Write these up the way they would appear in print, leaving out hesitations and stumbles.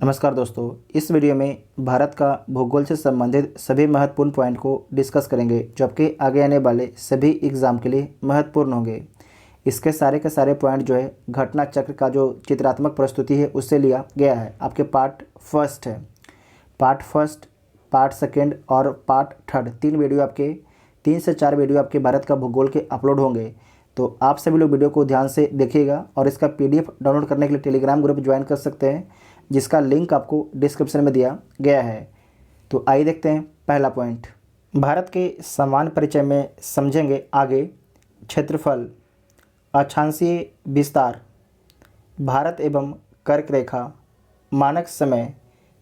नमस्कार दोस्तों, इस वीडियो में भारत का भूगोल से संबंधित सभी महत्वपूर्ण पॉइंट को डिस्कस करेंगे जो आपके आगे आने वाले सभी एग्ज़ाम के लिए महत्वपूर्ण होंगे। इसके सारे के सारे पॉइंट जो है घटना चक्र का जो चित्रात्मक प्रस्तुति है उससे लिया गया है। आपके पार्ट फर्स्ट है, पार्ट सेकेंड और पार्ट थर्ड, 3 से 4 वीडियो आपके भारत का भूगोल के अपलोड होंगे। तो आप सभी लोग वीडियो को ध्यान से देखिएगा और इसका PDF डाउनलोड करने के लिए टेलीग्राम ग्रुप ज्वाइन कर सकते हैं, जिसका लिंक आपको डिस्क्रिप्शन में दिया गया है। तो आइए देखते हैं पहला पॉइंट। भारत के सामान्य परिचय में समझेंगे आगे। क्षेत्रफल, अक्षांशीय विस्तार, भारत एवं कर्क रेखा, मानक समय,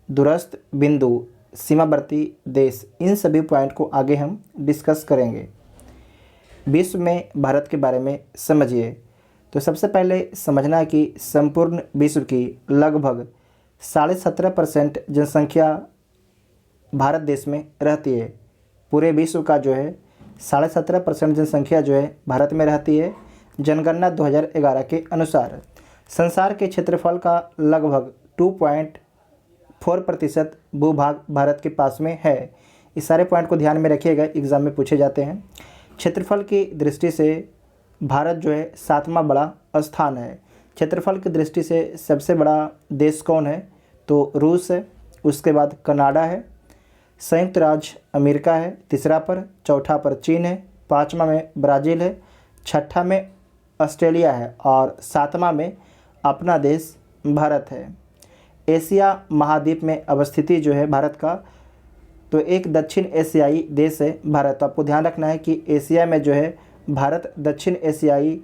दूरस्थ बिंदु, सीमावर्ती देश, इन सभी पॉइंट को आगे हम डिस्कस करेंगे। विश्व में भारत के बारे में समझिए। तो सबसे पहले समझना है कि संपूर्ण विश्व की लगभग 17.5% जनसंख्या भारत देश में रहती है। पूरे विश्व का जो है 17.5% जनसंख्या जो है भारत में रहती है, जनगणना 2011 के अनुसार। संसार के क्षेत्रफल का लगभग 2.4% भूभाग भारत के पास में है। इस सारे पॉइंट को ध्यान में रखिएगा, एग्जाम में पूछे जाते हैं। क्षेत्रफल की दृष्टि से भारत जो है 7वां बड़ा स्थान है। क्षेत्रफल की दृष्टि से सबसे बड़ा देश कौन है? तो रूस है, उसके बाद कनाडा है, संयुक्त राज्य अमेरिका है तीसरा पर, चौथा पर चीन है, 5वां में ब्राज़ील है, 6ठा में ऑस्ट्रेलिया है और 7वां में अपना देश भारत है। एशिया महाद्वीप में अवस्थिति जो है भारत का, तो एक दक्षिण एशियाई देश है भारत। तो आपको ध्यान रखना है कि एशिया में जो है भारत दक्षिण एशियाई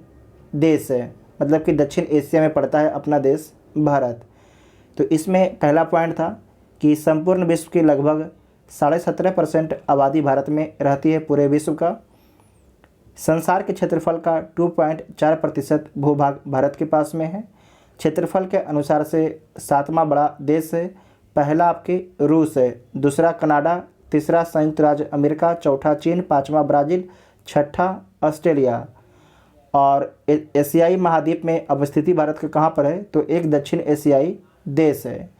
देश है, मतलब कि दक्षिण एशिया में पड़ता है अपना देश भारत। तो इसमें पहला पॉइंट था कि संपूर्ण विश्व की लगभग 17.5% आबादी भारत में रहती है पूरे विश्व का। संसार के क्षेत्रफल का 2.4% भूभाग भारत के पास में है। क्षेत्रफल के अनुसार से 7वां बड़ा देश है। पहला आपके रूस है, दूसरा कनाडा, तीसरा संयुक्त राज्य अमेरिका, चौथा चीन, 5वां ब्राज़ील, 6ठा ऑस्ट्रेलिया। और एशियाई महाद्वीप में अवस्थिति भारत का कहाँ पर है? तो एक दक्षिण एशियाई देश है।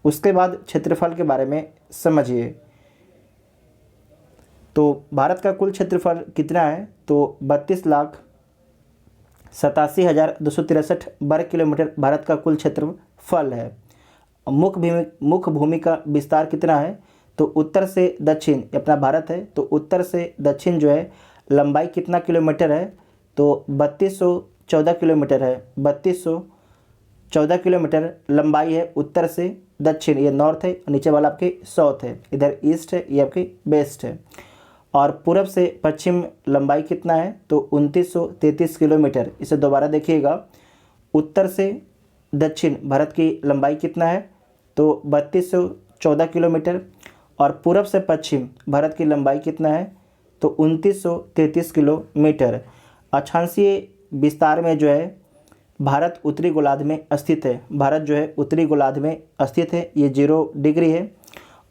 उसके बाद क्षेत्रफल के बारे में समझिए। तो भारत का कुल क्षेत्रफल कितना है? तो 32,87,263 वर्ग किलोमीटर भारत का कुल क्षेत्रफल है। मुख्य भूमि का विस्तार कितना है? तो उत्तर से दक्षिण, अपना भारत है तो उत्तर से दक्षिण जो है लंबाई कितना किलोमीटर है? तो 3214 किलोमीटर है। 3214 किलोमीटर लंबाई है उत्तर से दक्षिण, ये नॉर्थ है, नीचे वाला आपके साउथ है, इधर ईस्ट है, ये आपके वेस्ट है। और पूरब से पश्चिम लंबाई कितना है? तो 2933 किलोमीटर। इसे दोबारा देखिएगा, उत्तर से दक्षिण भारत की लंबाई कितना है? तो 3214 किलोमीटर। और पूरब से पश्चिम भारत की लंबाई कितना है? तो 2933 किलोमीटर। अक्षांशीय विस्तार में जो है भारत उत्तरी गोलार्ध में स्थित है। भारत जो है उत्तरी गोलार्ध में स्थित है, ये 0 डिग्री है।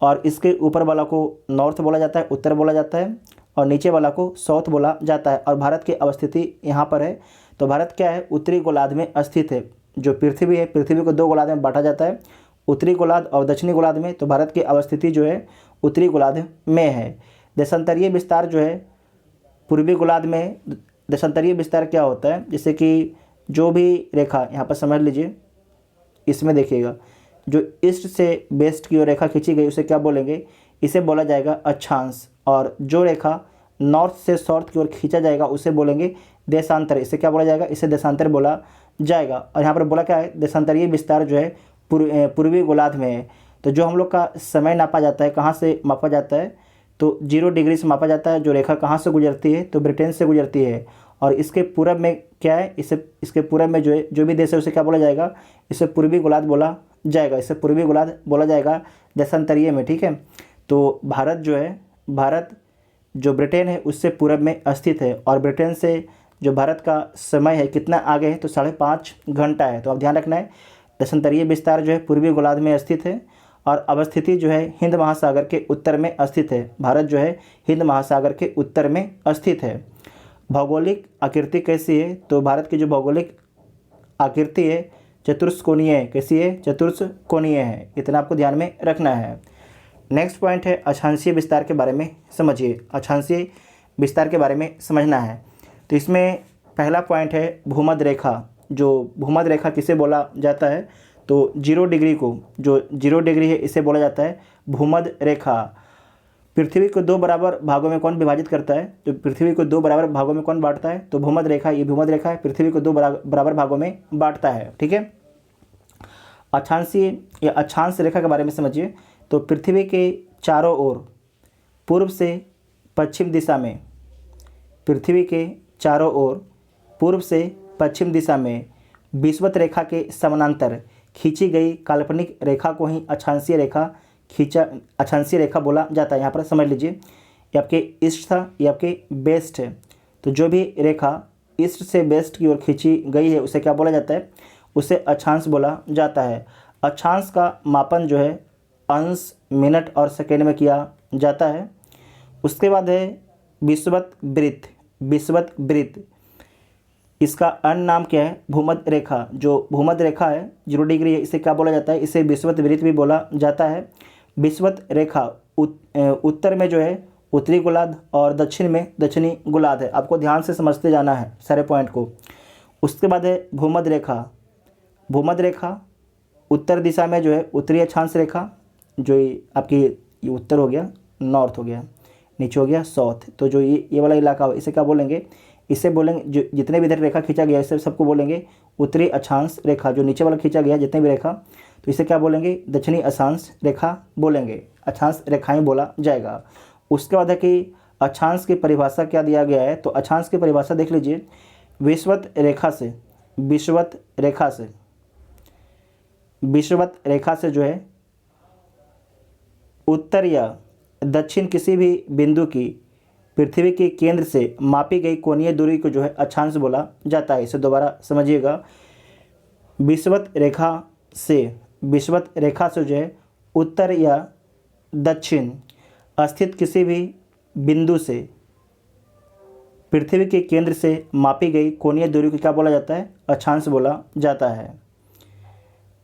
और इसके ऊपर वाला को नॉर्थ बोला जाता है, उत्तर बोला जाता है, और नीचे वाला को साउथ बोला जाता है। और भारत की अवस्थिति यहाँ पर है। तो भारत क्या है? उत्तरी गोलार्ध में स्थित है। जो पृथ्वी है, पृथ्वी को 2 गोलार्ध में बांटा जाता है, उत्तरी गोलार्ध और दक्षिणी गोलार्ध में। तो भारत की अवस्थिति जो है उत्तरी गोलार्ध में है। देशांतरीय विस्तार जो है पूर्वी गोलार्ध में। देशांतरीय विस्तार क्या होता है? जैसे कि जो भी रेखा यहाँ पर समझ लीजिए, इसमें देखिएगा, जो ईस्ट से वेस्ट की ओर रेखा खींची गई उसे क्या बोलेंगे? इसे बोला जाएगा अक्षांश। और जो रेखा नॉर्थ से साउथ की ओर खींचा जाएगा उसे बोलेंगे देशांतर। इसे क्या बोला जाएगा? इसे देशांतर बोला जाएगा। और यहाँ पर बोला क्या है? देशांतरीय विस्तार जो है पूर्वी गोलार्ध में है। तो जो हम लोग का समय नापा जाता है, कहाँ से मापा जाता है? तो 0 डिग्री से मापा जाता है। जो रेखा कहाँ से गुजरती है? तो ब्रिटेन से गुजरती है। और इसके पूरब में क्या है? इसके पूरब में जो है, जो भी देश है उसे क्या बोला जाएगा? इसे पूर्वी गोलार्ध बोला जाएगा। इसे पूर्वी गोलार्ध बोला जाएगा देशांतरीय में, ठीक है। तो भारत जो है, भारत जो ब्रिटेन है उससे पूरब में स्थित है। और ब्रिटेन से जो भारत का समय है कितना आगे है? तो 5.5 घंटा है। तो आप ध्यान रखना है, देशांतरीय विस्तार जो है पूर्वी गोलार्ध में स्थित है। और अवस्थिति जो है हिंद महासागर के उत्तर में स्थित है। भारत जो है हिंद महासागर के उत्तर में स्थित है। भौगोलिक आकृति कैसी है? तो भारत की जो भौगोलिक आकृति है चतुष्कोणीय है। कैसी है? चतुष्कोणीय है। इतना आपको ध्यान में रखना है। नेक्स्ट पॉइंट है अक्षांशीय विस्तार के बारे में समझिए। अक्षांशीय विस्तार के बारे में समझना है। तो इसमें पहला पॉइंट है भूमध्य रेखा। जो भूमध्य रेखा किसे बोला जाता है? तो 0 डिग्री को, जो 0 डिग्री है इसे बोला जाता है भूमध्य रेखा। पृथ्वी को 2 बराबर भागों में कौन विभाजित करता है? तो पृथ्वी को 2 बराबर भागों में कौन बांटता है? तो भूमध्य रेखा। ये भूमध्य रेखा है, पृथ्वी को 2 बराबर भागों में बांटता है। ठीक है। अक्षांशीय या अक्षांश रेखा के बारे में समझिए। तो पृथ्वी के चारों ओर पूर्व से पश्चिम दिशा में, पृथ्वी के चारों ओर पूर्व से पश्चिम दिशा में विषुवत रेखा के समानांतर खींची गई काल्पनिक रेखा को ही अक्षांशीय रेखा बोला जाता है। यहाँ पर समझ लीजिए, ये आपके ईस्ट था, ये आपके वेस्ट है। तो जो भी रेखा ईस्ट से वेस्ट की ओर खींची गई है उसे क्या बोला जाता है? उसे अक्षांश बोला जाता है। अक्षांश का मापन जो है अंश, मिनट और सेकेंड में किया जाता है। उसके बाद है विषुवत वृत्त। विषुवत वृत्त, इसका अन्य नाम क्या है? भूमध्य रेखा। जो भूमध्य रेखा है 0 डिग्री है, इसे क्या बोला जाता है? इसे विषुवत वृत्त भी बोला जाता है। विषुवत रेखा उत्तर में जो है उत्तरी गोलार्ध और दक्षिण में दक्षिणी गोलार्ध है। आपको ध्यान से समझते जाना है सारे पॉइंट को। उसके बाद है भूमध्य रेखा। भूमध्य रेखा उत्तर दिशा में जो है उत्तरी अक्षांश रेखा, जो आपकी ये उत्तर हो गया, नॉर्थ हो गया, नीचे हो गया साउथ। तो जो ये वाला इलाका हो इसे क्या बोलेंगे? इसे बोलेंगे, जो जितने भी इधर रेखा खींचा गया इसे सबको बोलेंगे उत्तरी अक्षांश रेखा। जो नीचे वाला खींचा गया जितने भी रेखा, तो इसे क्या बोलेंगे? दक्षिणी अक्षांश रेखा बोलेंगे। अक्षांश रेखाएं बोला जाएगा। उसके बाद है कि अक्षांश की परिभाषा क्या दिया गया है? तो अक्षांश की परिभाषा देख लीजिए। विषुवत रेखा से, विषुवत रेखा से, विषुवत रेखा से जो है उत्तर या दक्षिण किसी भी बिंदु की पृथ्वी के केंद्र से मापी गई कोणीय दूरी को जो है अक्षांश बोला जाता है। इसे दोबारा समझिएगा। विषुवत रेखा से, विषुवत रेखा से जो है उत्तर या दक्षिण स्थित किसी भी बिंदु से पृथ्वी के केंद्र से मापी गई कोणीय दूरी को क्या बोला जाता है? अक्षांश बोला जाता है।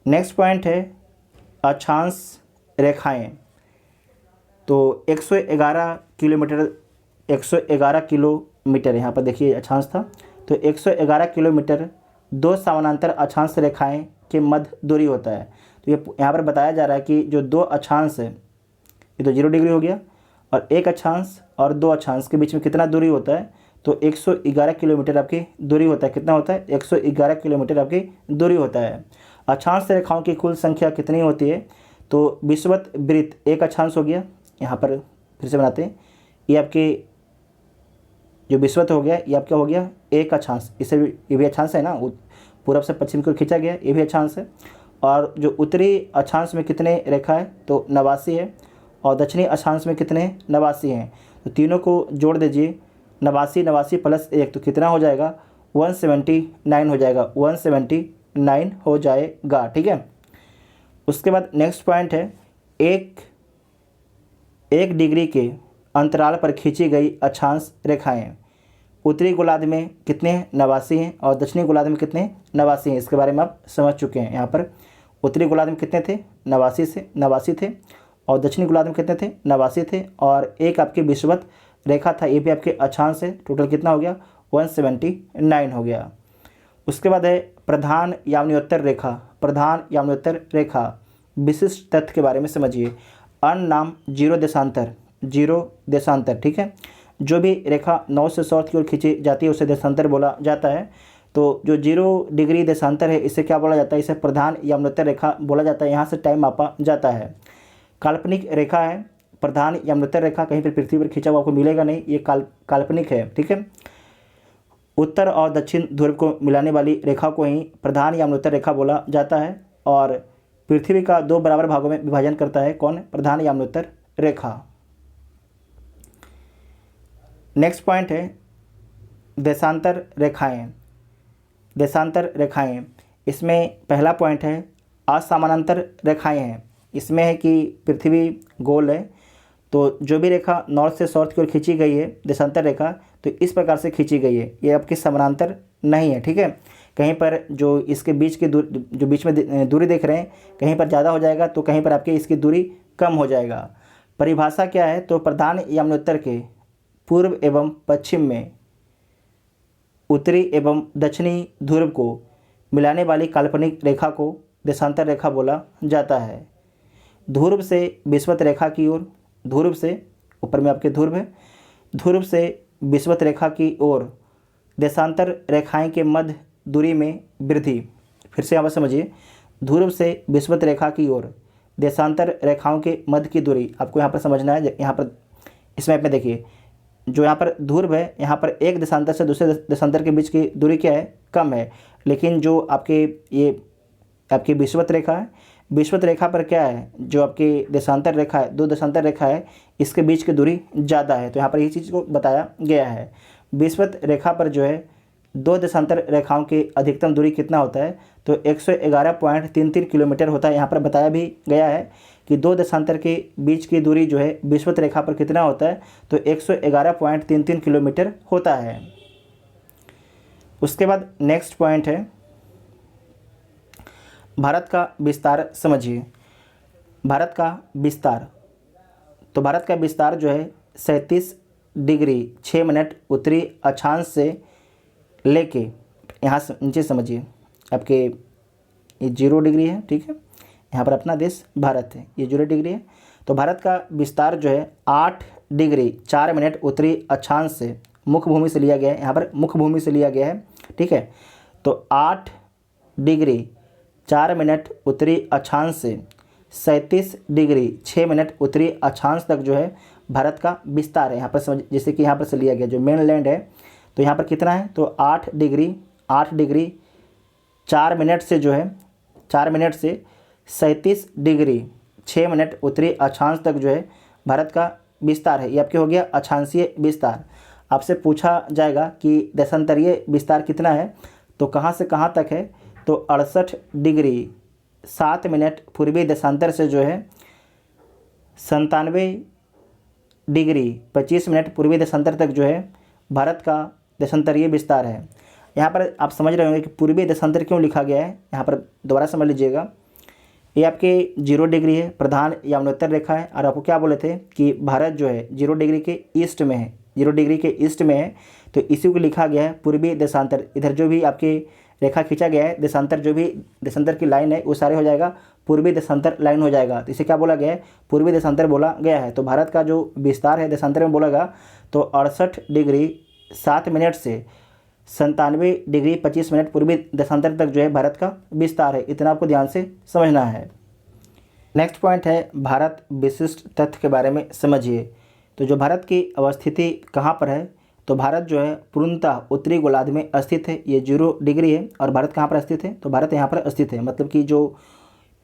नेक्स्ट पॉइंट है अक्षांश रेखाएं। तो 111 किलोमीटर, 111 किलोमीटर यहाँ पर देखिए अक्षांश था। तो 111 किलोमीटर 2 समानांतर अक्षांश रेखाएं के मध्य दूरी होता है। तो ये यहाँ पर बताया जा रहा है कि जो 2 अक्षांश है, ये तो 0 डिग्री हो गया, और एक अक्षांश और 2 अक्षांश के बीच में कितना दूरी होता है? तो 111 किलोमीटर आपकी दूरी होता है। कितना होता है? 111 किलोमीटर आपकी दूरी होता है। अक्षांश रेखाओं की कुल संख्या कितनी होती है? तो विषुवत वृत्त एक अक्षांश हो गया। यहाँ पर फिर से बनाते हैं, ये आपके जो विषुवत हो गया ये आपका हो गया एक अक्षांश। इसे भी, ये भी अक्षांश है ना, पूर्व से पश्चिम की ओर खींचा गया, ये भी अक्षांश है। और जो उत्तरी अक्षांश में कितने रेखा है? तो 89 है। और दक्षिणी अक्षांश में कितने? 89 हैं। तो तीनों को जोड़ दीजिए, 89 प्लस 1 तो कितना हो जाएगा? 179 हो जाएगा, 179 हो जाएगा। ठीक है। उसके बाद नेक्स्ट पॉइंट है एक डिग्री के अंतराल पर खींची गई अक्षांश रेखाएं। उत्तरी गोलार्ध में कितने? 89 हैं। और दक्षिणी गोलार्ध में कितने? 89 हैं। इसके बारे में आप समझ चुके हैं। यहाँ पर उत्तरी गोलार्ध में कितने थे? 89 थे। और दक्षिणी गोलार्ध में कितने थे? 89 थे। और एक आपकी विषुवत रेखा था, ये भी आपके अक्षांश है। टोटल कितना हो गया? 179 हो गया। उसके बाद है प्रधान याम्योत्तर रेखा। प्रधान याम्योत्तर रेखा, विशिष्ट तथ्य के बारे में समझिए। अन्य नाम 0 देशांतर, 0 देशांतर। ठीक है। जो भी रेखा नॉर्थ से साउथ की ओर खींची जाती है उसे देशांतर बोला जाता है। तो जो 0 डिग्री देशांतर है इसे क्या बोला जाता है? इसे प्रधान याम्योत्तर रेखा बोला जाता है। यहाँ से टाइम मापा जाता है। काल्पनिक रेखा है प्रधान याम्योत्तर रेखा, कहीं पर पृथ्वी पर खींचा हुआ आपको मिलेगा नहीं, ये काल्पनिक है। ठीक है। उत्तर और दक्षिण ध्रुव को मिलाने वाली रेखा को ही प्रधान याम्योत्तर रेखा बोला जाता है। और पृथ्वी का 2 बराबर भागों में विभाजन करता है कौन? प्रधान याम्योत्तर रेखा। नेक्स्ट पॉइंट है देशांतर रेखाएं। देशांतर रेखाएं, इसमें पहला पॉइंट है असमानांतर रेखाएं हैं। इसमें है कि पृथ्वी गोल है, तो जो भी रेखा नॉर्थ से साउथ की ओर खींची गई है देशांतर रेखा, तो इस प्रकार से खींची गई है, ये आपकी समानांतर नहीं है। ठीक है। कहीं पर जो इसके बीच की जो बीच में दूरी देख रहे हैं, कहीं पर ज़्यादा हो जाएगा तो कहीं पर आपके इसकी दूरी कम हो जाएगा। परिभाषा क्या है, तो प्रधान यमुनोत्तर के पूर्व एवं पश्चिम में उत्तरी एवं दक्षिणी ध्रुव को मिलाने वाली काल्पनिक रेखा को देशांतर रेखा बोला जाता है। ध्रुव से विषुवत रेखा की ओर, ध्रुव से ऊपर में आपके ध्रुव है, ध्रुव से विषुवत रेखा की ओर देशांतर रेखाएं के मध्य दूरी में वृद्धि। फिर से यहाँ पर समझिए, ध्रुव से विषुवत रेखा की ओर देशांतर रेखाओं के मध्य की दूरी आपको यहाँ पर समझना है। यहाँ पर इस मैप में देखिए, जो यहाँ पर ध्रुव है, यहाँ पर एक देशांतर से दूसरे देशांतर के बीच की दूरी क्या है, कम है। लेकिन जो आपके ये आपकी विषुवत रेखा है, विषुवत रेखा पर क्या है, जो आपकी देशांतर रेखा है, दो देशांतर रेखा है, इसके बीच की दूरी ज़्यादा है। तो यहाँ पर ये चीज़ को बताया गया है। विषुवत रेखा पर जो है दो देशांतर रेखाओं की अधिकतम दूरी कितना होता है, तो 111.33 किलोमीटर होता है। यहाँ पर बताया भी गया है कि दो देशांतर के बीच की दूरी जो है विषुवत रेखा पर कितना होता है, तो 111.33 किलोमीटर होता है। उसके बाद नेक्स्ट पॉइंट है भारत का विस्तार समझिए। भारत का विस्तार, तो भारत का विस्तार जो है 37 डिग्री 6 मिनट उत्तरी अक्षांश से लेके यहाँ से नीचे समझिए, आपके ये 0 डिग्री है, ठीक है, यहाँ पर अपना देश भारत है, ये 0 डिग्री है। तो भारत का विस्तार जो है 8 डिग्री 4 मिनट उत्तरी अक्षांश से मुख्य भूमि से लिया गया है। यहाँ पर मुख्य भूमि से लिया गया है, ठीक है। तो 8 डिग्री 4 मिनट उत्तरी अक्षांश से 37 डिग्री 6 मिनट उत्तरी अक्षांश तक जो है भारत का विस्तार है। यहाँ पर समझ, जैसे कि यहाँ पर से लिया गया जो मेन लैंड है, तो यहाँ पर कितना है, तो 8 डिग्री 4 मिनट से जो है 4 मिनट से 37 डिग्री 6 मिनट उत्तरी अक्षांश तक जो है भारत का विस्तार है। ये आपके हो गया अक्षांशीय विस्तार। आपसे पूछा जाएगा कि देशांतरीय विस्तार कितना है, तो कहाँ से कहाँ तक है, तो 68 डिग्री 7 मिनट पूर्वी देशांतर से जो है 97 डिग्री 25 मिनट पूर्वी देशांतर तक जो है भारत का देशांतरीय विस्तार है। यहाँ पर आप समझ रहे होंगे कि पूर्वी देशांतर क्यों लिखा गया है, यहाँ पर दोबारा समझ लीजिएगा। ये आपके 0 डिग्री है, प्रधान यमुनोत्तर रेखा है, और आपको क्या बोले थे कि भारत जो है 0 डिग्री के ईस्ट में है, 0 डिग्री के ईस्ट में है, तो इसी को लिखा गया है पूर्वी देशांतर। इधर जो भी आपके रेखा खींचा गया है, देशांतर जो भी देशांतर की लाइन है वो सारे हो जाएगा पूर्वी देशांतर लाइन हो जाएगा। तो इसे क्या बोला गया है, पूर्वी देशांतर बोला गया है। तो भारत का जो विस्तार है देशांतर में बोलेगा तो 68 डिग्री 7 मिनट से 97 डिग्री 25 मिनट पूर्वी देशांतर तक जो है भारत का विस्तार है। इतना आपको ध्यान से समझना है। नेक्स्ट पॉइंट है भारत विशिष्ट तथ्य के बारे में समझिए। तो जो भारत की अवस्थिति कहाँ पर है, तो भारत जो है पूर्णतः उत्तरी गोलार्ध में स्थित है। ये 0 डिग्री है, और भारत कहाँ पर स्थित है, तो भारत यहाँ पर स्थित है। मतलब कि जो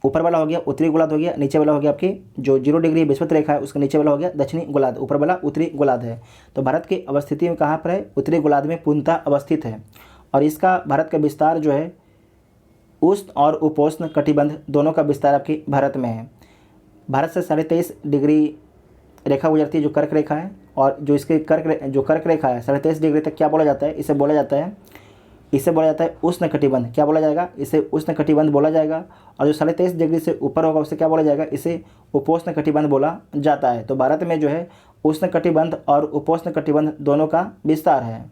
ऊपर वाला हो गया उत्तरी गोलार्ध हो गया, नीचे वाला हो गया आपकी जो 0 डिग्री विषुवत रेखा है उसका नीचे वाला हो गया दक्षिणी गोलार्ध, ऊपर वाला उत्तरी गोलार्ध है। तो भारत की अवस्थिति में कहाँ पर है, उत्तरी गोलार्ध में पूर्णतः अवस्थित है। और इसका भारत का विस्तार जो है उष्ण और उपोष्ण कटिबंध दोनों का विस्तार आपके भारत में है। भारत से 23.5 डिग्री रेखा गुजरती है जो कर्क रेखा है, और जो इसके कर्क रेखा है 23.5 डिग्री तक क्या बोला जाता है, इसे बोला जाता है उष्ण कटिबंध। क्या बोला जाएगा, इसे उष्ण कटिबंध बोला जाएगा। और जो 23.5 डिग्री से ऊपर होगा उसे क्या बोला जाएगा, इसे उपोष्ण कटिबंध बोला जाता है। तो भारत में जो है उष्ण कटिबंध और उपोष्ण कटिबंध दोनों का विस्तार है।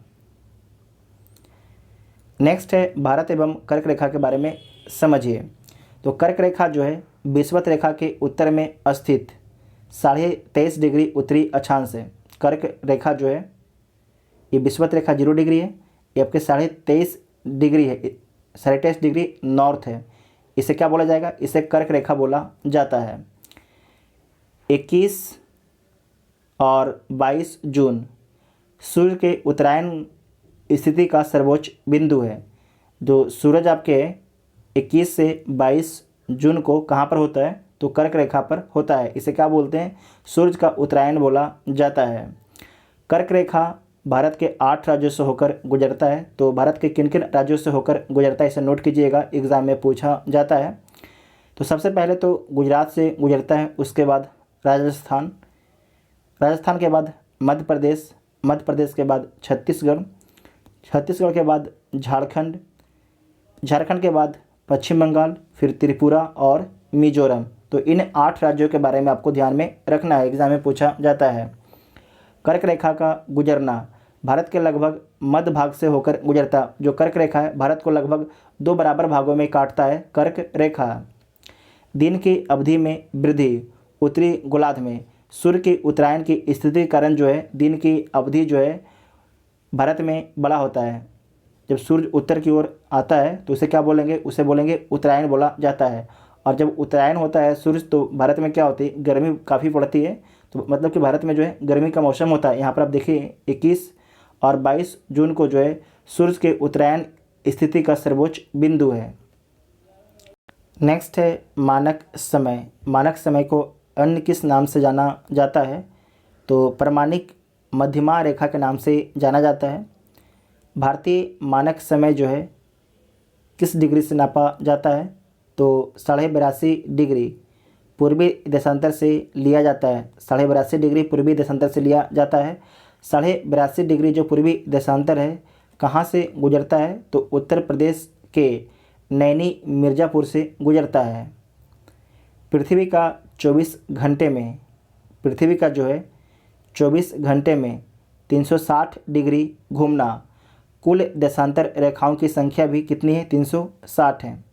नेक्स्ट है भारत एवं कर्क रेखा के बारे में समझिए। तो कर्क रेखा जो है विषुवत रेखा के उत्तर में स्थित 23.5 डिग्री उत्तरी अक्षांश है। कर्क रेखा जो है ये विषुवत रेखा 0 डिग्री है, ये आपके 23.5 डिग्री है, 23.5 डिग्री नॉर्थ है। इसे क्या बोला जाएगा, इसे कर्क रेखा बोला जाता है। 21 और 22 जून सूर्य के उत्तरायण स्थिति का सर्वोच्च बिंदु है। जो सूरज आपके 21 से 22 जून को कहाँ पर होता है, तो कर्क रेखा पर होता है। इसे क्या बोलते हैं, सूर्य का उत्तरायण बोला जाता है। कर्क रेखा भारत के 8 राज्यों से होकर गुजरता है। तो भारत के किन किन राज्यों से होकर गुजरता है इसे नोट कीजिएगा, एग्ज़ाम में पूछा जाता है। तो सबसे पहले तो गुजरात से गुजरता है, उसके बाद राजस्थान के बाद मध्य प्रदेश के बाद छत्तीसगढ़ के बाद झारखंड, झारखंड के बाद पश्चिम बंगाल, फिर त्रिपुरा और मिजोरम। तो इन 8 राज्यों के बारे में आपको ध्यान में रखना है, एग्जाम में पूछा जाता है। कर्क रेखा का गुजरना भारत के लगभग मध्य भाग से होकर गुजरता। जो कर्क रेखा है भारत को लगभग 2 बराबर भागों में काटता है कर्क रेखा। दिन की अवधि में वृद्धि उत्तरी गोलार्ध में सूर्य की उत्तरायण की स्थिति के कारण जो है दिन की अवधि जो है भारत में बड़ा होता है। जब सूर्य उत्तर की ओर आता है तो उसे क्या बोलेंगे, उसे बोलेंगे उत्तरायण बोला जाता है। और जब उत्तरायण होता है सूर्य तो भारत में क्या होती है, गर्मी काफ़ी पड़ती है। तो मतलब कि भारत में जो है गर्मी का मौसम होता है। यहाँ पर आप देखिए 21 और 22 जून को जो है सूर्य के उत्तरायण स्थिति का सर्वोच्च बिंदु है। नेक्स्ट है मानक समय। मानक समय को अन्य किस नाम से जाना जाता है? तो प्रमाणिक मध्यमा रेखा के नाम से जाना जाता है। भारतीय मानक समय जो है किस डिग्री से नापा जाता है? तो 82.5 डिग्री पूर्वी देशांतर से लिया जाता है। 82.5 डिग्री पूर्वी देशांतर से लिया जाता है। 82.5 डिग्री जो पूर्वी देशांतर है कहाँ से गुजरता है? तो उत्तर प्रदेश के नैनी मिर्ज़ापुर से गुजरता है। पृथ्वी का 24 घंटे में, पृथ्वी का जो है 24 घंटे में 360 डिग्री घूमना, कुल देशांतर रेखाओं की संख्या भी कितनी है? 360 है।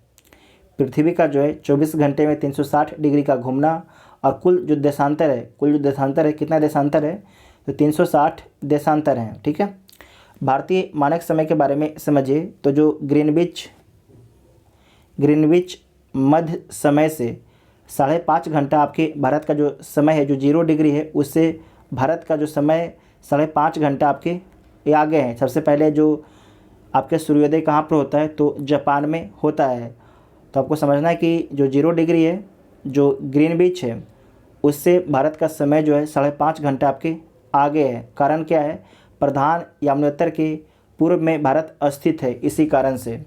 पृथ्वी का जो है 24 घंटे में 360 डिग्री का घूमना और कुल जो देशांतर है कितना देशांतर है? तो 360 देशांतर हैं। ठीक है। भारतीय मानक समय के बारे में समझिए। तो जो ग्रीनविच मध्य समय से 5.5 घंटा आपके भारत का जो समय है जो 0 डिग्री है उससे भारत का जो समय 5.5 घंटा आपके ये आगे है। सबसे पहले जो आपके सूर्योदय कहाँ पर होता है? तो जापान में होता है। तो आपको समझना है कि जो 0 डिग्री है जो ग्रीनविच है उससे भारत का समय जो है 5.5 घंटा आपके आगे है। कारण क्या है? प्रधान यमुनोत्तर के पूर्व में भारत स्थित है। इसी कारण से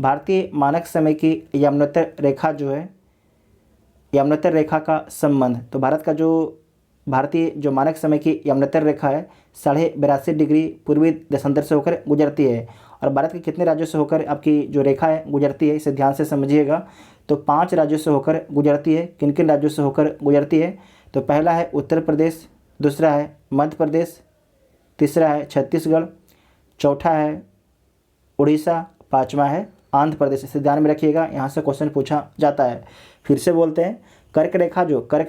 भारतीय मानक समय की यमुनोत्तर रेखा जो है, यमुनोत्तर रेखा का संबंध, तो भारत का जो भारतीय जो मानक समय की यमुनोत्तर रेखा है 82.5 डिग्री पूर्वी देशांतर से होकर गुजरती है। और भारत के कितने राज्यों से होकर आपकी जो रेखा है गुजरती है, इसे ध्यान से समझिएगा। तो 5 राज्यों से होकर गुजरती है। किन किन राज्यों से होकर गुजरती है? तो पहला है उत्तर प्रदेश, दूसरा है मध्य प्रदेश, तीसरा है छत्तीसगढ़, चौथा है उड़ीसा, पाँचवा है आंध्र प्रदेश। इसे ध्यान में रखिएगा, यहाँ से क्वेश्चन पूछा जाता है। फिर से बोलते हैं, कर्क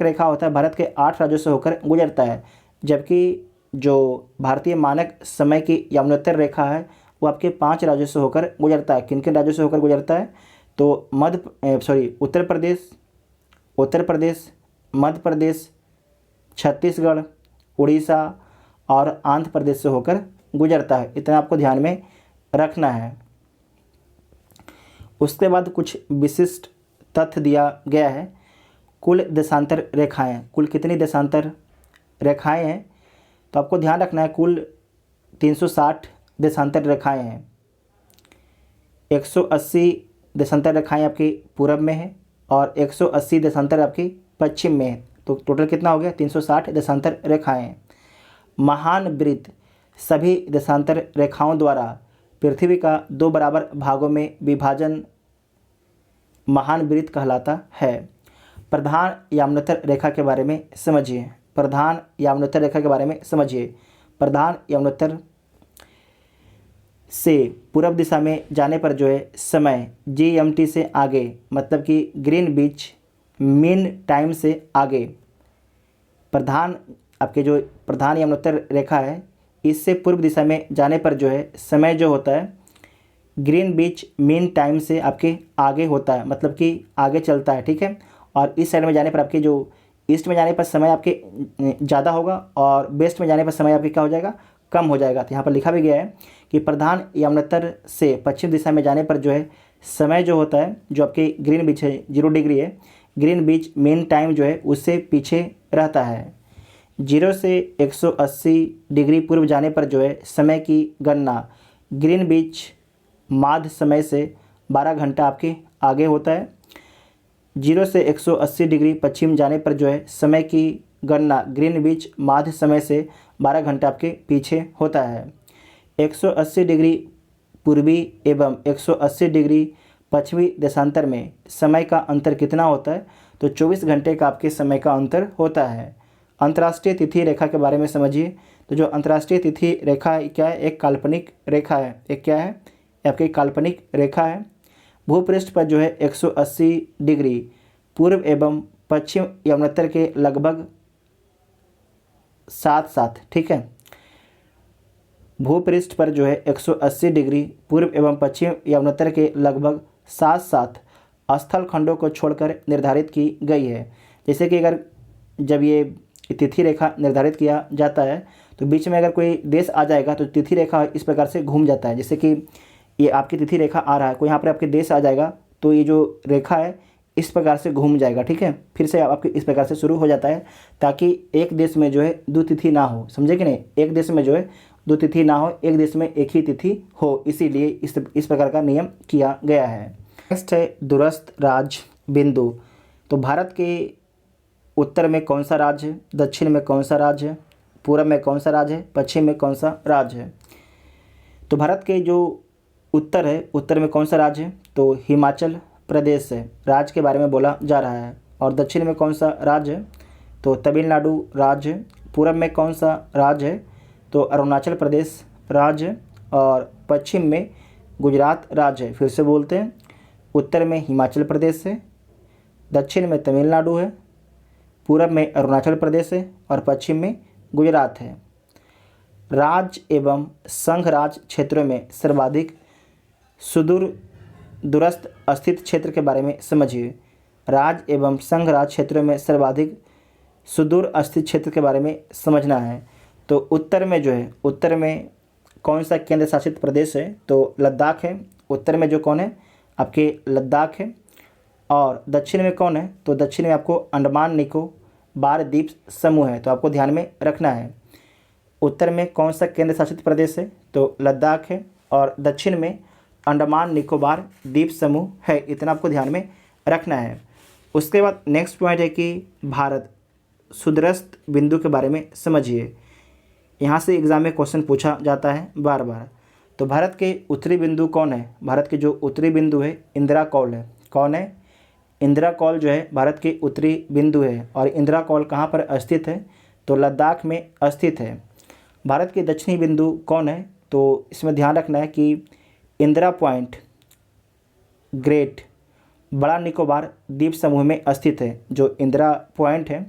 रेखा होता है भारत के 8 राज्यों से होकर गुजरता है। जबकि जो भारतीय मानक समय की यमुनोत्तर रेखा है वो आपके 5 राज्यों से होकर गुजरता है। किन किन राज्यों से होकर गुजरता है? तो उत्तर प्रदेश, मध्य प्रदेश, छत्तीसगढ़, उड़ीसा और आंध्र प्रदेश से होकर गुजरता है। इतना आपको ध्यान में रखना है। उसके बाद कुछ विशिष्ट तथ्य दिया गया है। कुल देशांतर रेखाएं, कुल कितनी देशांतर रेखाएं हैं? तो आपको ध्यान रखना है कुल 360 देशांतर रेखाएं हैं। 180 देशांतर रेखाएं आपकी पूरब में है और 180 देशांतर आपकी पश्चिम में है। तो टोटल कितना हो गया? 360 देशांतर रेखाएं। महान वृत्त सभी देशांतर रेखाओं द्वारा पृथ्वी का 2 बराबर भागों में विभाजन महान वृत्त कहलाता है। प्रधान यमुनोत्तर रेखा के बारे में समझिए। प्रधान यमुनोत्तर रेखा के बारे में समझिए। प्रधान यमुनोत्तर से पूर्व दिशा में जाने पर जो है समय GMT से आगे, मतलब कि ग्रीनविच मीन टाइम से आगे। आपके जो प्रधान यमुनोत्तर रेखा है इससे पूर्व दिशा में जाने पर जो है समय जो होता है ग्रीनविच मीन टाइम से आपके आगे होता है, मतलब कि आगे चलता है। ठीक है। और इस साइड में जाने पर आपके जो ईस्ट में जाने पर समय आपके ज़्यादा होगा और वेस्ट में जाने पर समय आपके क्या हो जाएगा? कम हो जाएगा। तो यहाँ पर लिखा भी गया है कि प्रधान यमुनोत्तर से पश्चिम दिशा में जाने पर जो है समय जो होता है जो आपके ग्रीनविच है 0 डिग्री है, ग्रीनविच मीन टाइम जो है उससे पीछे रहता है। 0 से 180 डिग्री पूर्व जाने पर जो है समय की गणना ग्रीनविच माध्य समय से 12 घंटा आपके आगे होता है। 0 से 180 डिग्री पश्चिम जाने पर जो है समय की गणना ग्रीनविच माध्य समय से 12 घंटा आपके पीछे होता है। 180 डिग्री पूर्वी एवं 180 डिग्री पश्चिमी देशांतर में समय का अंतर कितना होता है? तो 24 घंटे का आपके समय का अंतर होता है। अंतर्राष्ट्रीय तिथि रेखा के बारे में समझिए। तो जो अंतर्राष्ट्रीय तिथि रेखा है क्या है? एक काल्पनिक रेखा है। एक क्या है? आपकी काल्पनिक रेखा है। भूपृष्ठ पर जो है 180 डिग्री पूर्व एवं पश्चिम यमुनोत्तर के लगभग साथ साथ, ठीक है। भूपृष्ठ पर जो है 180 डिग्री पूर्व एवं पश्चिम यमुनोत्तर के लगभग साथ साथ स्थल खंडों को छोड़कर निर्धारित की गई है। जैसे कि अगर जब ये तिथि रेखा निर्धारित किया जाता है तो बीच में अगर कोई देश आ जाएगा तो तिथि रेखा इस प्रकार से घूम जाता है। जैसे कि ये आपकी तिथि रेखा आ रहा है, कोई यहाँ पर आपके देश आ जाएगा तो ये जो रेखा है इस प्रकार से घूम जाएगा, ठीक है। फिर से आपके इस प्रकार से शुरू हो जाता है ताकि एक देश में जो है दो तिथि ना हो, समझे कि नहीं। एक देश में जो है दो तिथि ना हो, एक देश में एक ही तिथि हो, इसीलिए इस प्रकार का नियम किया गया है। नेक्स्ट है दूरस्थ राज्य बिंदु। तो भारत के उत्तर में कौन सा राज्य है, दक्षिण में कौन सा राज्य है, पूर्व में कौन सा राज्य है, पश्चिम में कौन सा राज्य है? तो भारत के जो उत्तर है, उत्तर में कौन सा राज्य है? तो हिमाचल प्रदेश है, राज्य के बारे में बोला जा रहा है। और दक्षिण में कौन सा राज्य है? तो तमिलनाडु राज्य है। पूर्व में कौन सा राज्य है? तो अरुणाचल प्रदेश राज्य है। और पश्चिम में गुजरात राज्य है। फिर से बोलते हैं, उत्तर में हिमाचल प्रदेश है, दक्षिण में तमिलनाडु है, पूर्व में अरुणाचल प्रदेश है और पश्चिम में गुजरात है। राज्य एवं संघ राज्य क्षेत्रों में सर्वाधिक सुदूर दूरस्थ स्थित क्षेत्र के बारे में समझिए। राज्य एवं संघ राज्य क्षेत्रों में सर्वाधिक सुदूर स्थित क्षेत्र के बारे में समझना है। तो उत्तर में जो है, उत्तर में कौन सा केंद्र शासित प्रदेश है? तो लद्दाख है। उत्तर में जो कौन है? आपके लद्दाख है। और दक्षिण में कौन है? तो दक्षिण में आपको अंडमान निकोबार द्वीप समूह है, तो आपको ध्यान में रखना है। उत्तर में कौन सा केंद्र शासित प्रदेश है? तो लद्दाख है। और दक्षिण में अंडमान निकोबार द्वीप समूह है, इतना आपको ध्यान में रखना है। उसके बाद नेक्स्ट पॉइंट है कि भारत सुदूरस्थ बिंदु के बारे में समझिए। यहाँ से एग्जाम में क्वेश्चन पूछा जाता है बार बार। तो भारत के उत्तरी बिंदु कौन है? भारत के जो उत्तरी बिंदु है इंदिरा कौल है। कौन है? इंदिरा कौल जो है भारत के उत्तरी बिंदु है। और इंदिरा कौल कहाँ पर स्थित है? तो लद्दाख में स्थित है। भारत के दक्षिणी बिंदु कौन है? तो इसमें ध्यान रखना है कि इंदिरा पॉइंट ग्रेट बड़ा निकोबार द्वीप समूह में स्थित है। जो इंदिरा पॉइंट है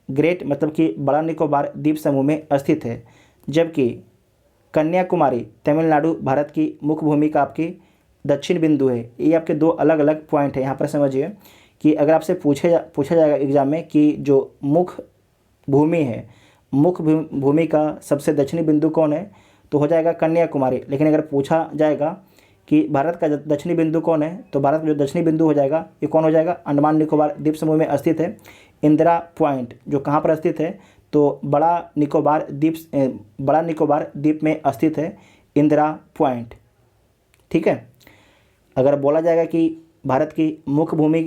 ग्रेट मतलब कि बड़ा निकोबार द्वीप समूह में स्थित है। जबकि कन्याकुमारी तमिलनाडु भारत की मुख्य भूमि का आपकी दक्षिण बिंदु है। ये आपके दो अलग अलग पॉइंट है। यहाँ पर समझिए कि अगर आपसे पूछा जाएगा एग्जाम में कि जो मुख्य भूमि है, मुख्य भूमि का सबसे दक्षिणी बिंदु कौन है? तो हो जाएगा कन्याकुमारी। लेकिन अगर पूछा जाएगा कि भारत का दक्षिणी बिंदु कौन है, तो भारत का जो दक्षिणी बिंदु हो जाएगा ये कौन हो जाएगा? अंडमान निकोबार द्वीप समूह में स्थित है इंदिरा पॉइंट, जो कहाँ पर स्थित है? तो बड़ा निकोबार द्वीप में स्थित है इंदिरा पॉइंट, ठीक है। अगर बोला जाएगा कि भारत की मुख्य भूमि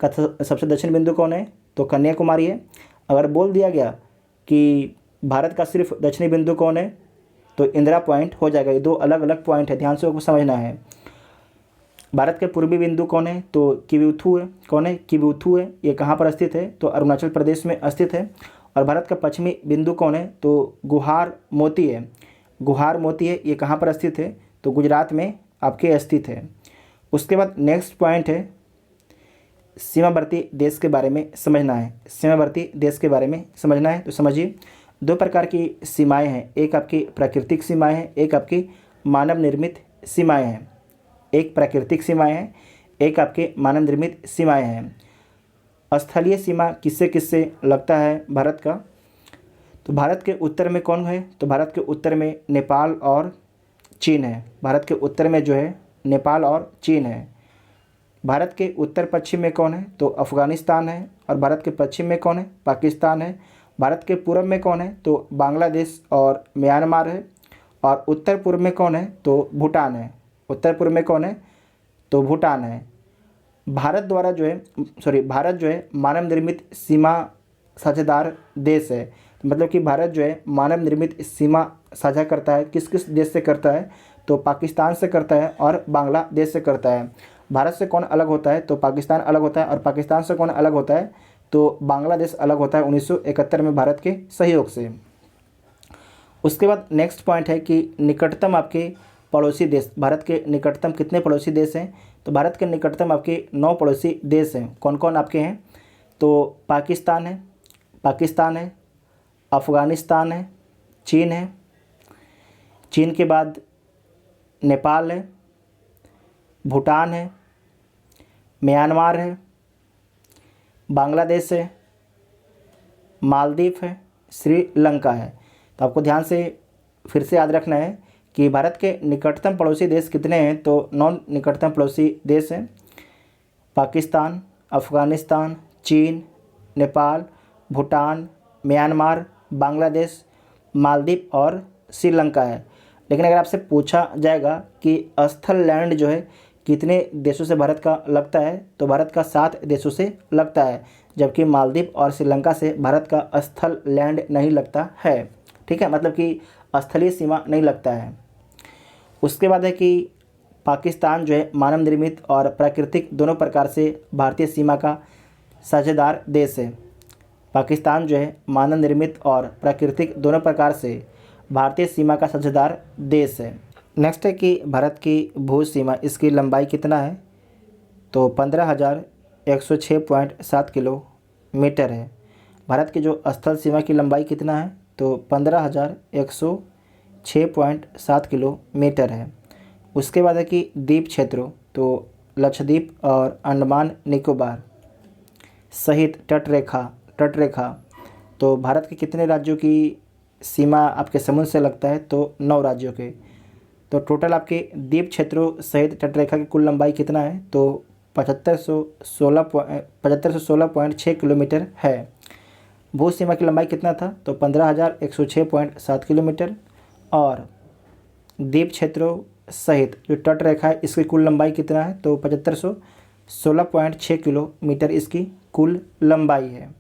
का सबसे दक्षिण बिंदु कौन है, तो कन्याकुमारी है। अगर बोल दिया गया कि भारत का सिर्फ दक्षिणी बिंदु कौन है, तो इंदिरा पॉइंट हो जाएगा। ये दो अलग अलग पॉइंट है, ध्यान से आपको समझना है। भारत के पूर्वी बिंदु कौन है? तो किबुथु है। कौन है? किबुथु है। ये कहाँ पर स्थित है? तो अरुणाचल प्रदेश में स्थित है। और भारत का पश्चिमी बिंदु कौन है? तो गुहार मोती है। गुहार मोती है, ये कहाँ पर स्थित है? तो गुजरात में आपके स्थित है। उसके बाद नेक्स्ट पॉइंट है सीमावर्ती देश के बारे में समझना है। सीमावर्ती देश के बारे में समझना है तो समझिए, दो प्रकार की सीमाएं हैं। एक आपकी प्राकृतिक सीमाएं हैं, एक आपकी मानव निर्मित सीमाएं हैं। एक प्राकृतिक सीमाएं हैं, एक आपके मानव निर्मित सीमाएं हैं। स्थलीय सीमा किससे किससे लगता है भारत का? तो भारत के उत्तर में कौन है? तो भारत के उत्तर में नेपाल और चीन है। भारत के उत्तर में जो है नेपाल और चीन है। भारत के उत्तर पश्चिम में कौन है? तो अफ़गानिस्तान है। और भारत के पश्चिम में कौन है? पाकिस्तान है। भारत के पूर्व में कौन है? तो बांग्लादेश और म्यांमार है। और उत्तर पूर्व में कौन है? तो भूटान है। उत्तर पूर्व में कौन है? तो भूटान है। भारत जो है मानव निर्मित सीमा साझेदार देश है। मतलब कि भारत जो है मानव निर्मित सीमा साझा करता है। किस किस देश से करता है? तो पाकिस्तान से करता है और बांग्लादेश से करता है। भारत से कौन अलग होता है? तो पाकिस्तान अलग होता है। और पाकिस्तान से कौन अलग होता है? तो बांग्लादेश अलग होता है 1971 में भारत के सहयोग से। उसके बाद नेक्स्ट पॉइंट है कि निकटतम आपके पड़ोसी देश, भारत के निकटतम कितने पड़ोसी देश हैं? तो भारत के निकटतम आपके 9 पड़ोसी देश हैं। कौन कौन आपके हैं? तो पाकिस्तान है, अफ़गानिस्तान है, चीन है, चीन के बाद नेपाल है, भूटान है, म्यांमार है, बांग्लादेश है, मालदीव है, श्रीलंका है। तो आपको ध्यान से फिर से याद रखना है कि भारत के निकटतम पड़ोसी देश कितने हैं? तो 9 निकटतम पड़ोसी देश हैं। पाकिस्तान, अफ़गानिस्तान, चीन, नेपाल, भूटान, म्यांमार, बांग्लादेश, मालदीव और श्रीलंका है। लेकिन अगर आपसे पूछा जाएगा कि स्थल लैंड जो है कितने देशों से भारत का लगता है? तो भारत का 7 देशों से लगता है, जबकि मालदीव और श्रीलंका से भारत का स्थल लैंड नहीं लगता है। ठीक है, मतलब कि स्थलीय सीमा नहीं लगता है। उसके बाद है कि पाकिस्तान जो है मानव निर्मित और प्राकृतिक दोनों प्रकार से भारतीय सीमा का साझेदार देश है। पाकिस्तान जो है मानव निर्मित और प्राकृतिक दोनों प्रकार से भारतीय सीमा का साझेदार देश है। नेक्स्ट है कि भारत की भू सीमा, इसकी लंबाई कितना है? तो 15,106.7 किलोमीटर है। भारत की जो स्थल सीमा की लंबाई कितना है? तो 15,106.7 किलोमीटर है। उसके बाद है कि द्वीप क्षेत्रों, तो लक्षद्वीप और अंडमान निकोबार सहित तटरेखा तो भारत के कितने राज्यों की सीमा आपके समुद्र से लगता है? तो 9 राज्यों के। तो टोटल आपके द्वीप क्षेत्रों सहित तटरेखा की कुल लंबाई कितना है? तो 7516.6 किलोमीटर है। भू सीमा की लंबाई कितना था? तो 15,106.7 किलोमीटर। और द्वीप क्षेत्रों सहित जो तटरेखा है इसकी कुल लंबाई कितना है? तो 7516.6 किलोमीटर इसकी कुल लंबाई है।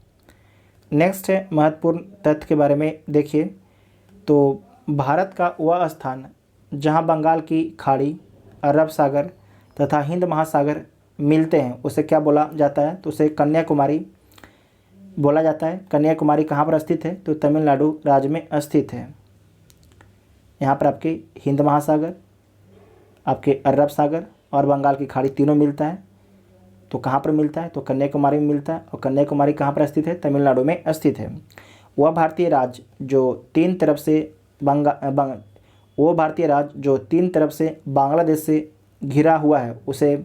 नेक्स्ट है महत्वपूर्ण तथ्य के बारे में देखिए। तो भारत का वह स्थान जहां बंगाल की खाड़ी, अरब सागर तथा हिंद महासागर मिलते हैं उसे क्या बोला जाता है? तो उसे कन्याकुमारी बोला जाता है। कन्याकुमारी कहाँ पर स्थित है? तो तमिलनाडु राज्य में स्थित है। यहाँ पर आपके हिंद महासागर, आपके अरब सागर और बंगाल की खाड़ी तीनों मिलता है। तो कहाँ पर मिलता है? तो कन्याकुमारी में मिलता है। और कन्याकुमारी कहाँ पर स्थित है? तमिलनाडु में स्थित है। वह भारतीय राज्य जो तीन तरफ से बांग्लादेश से घिरा हुआ है उसे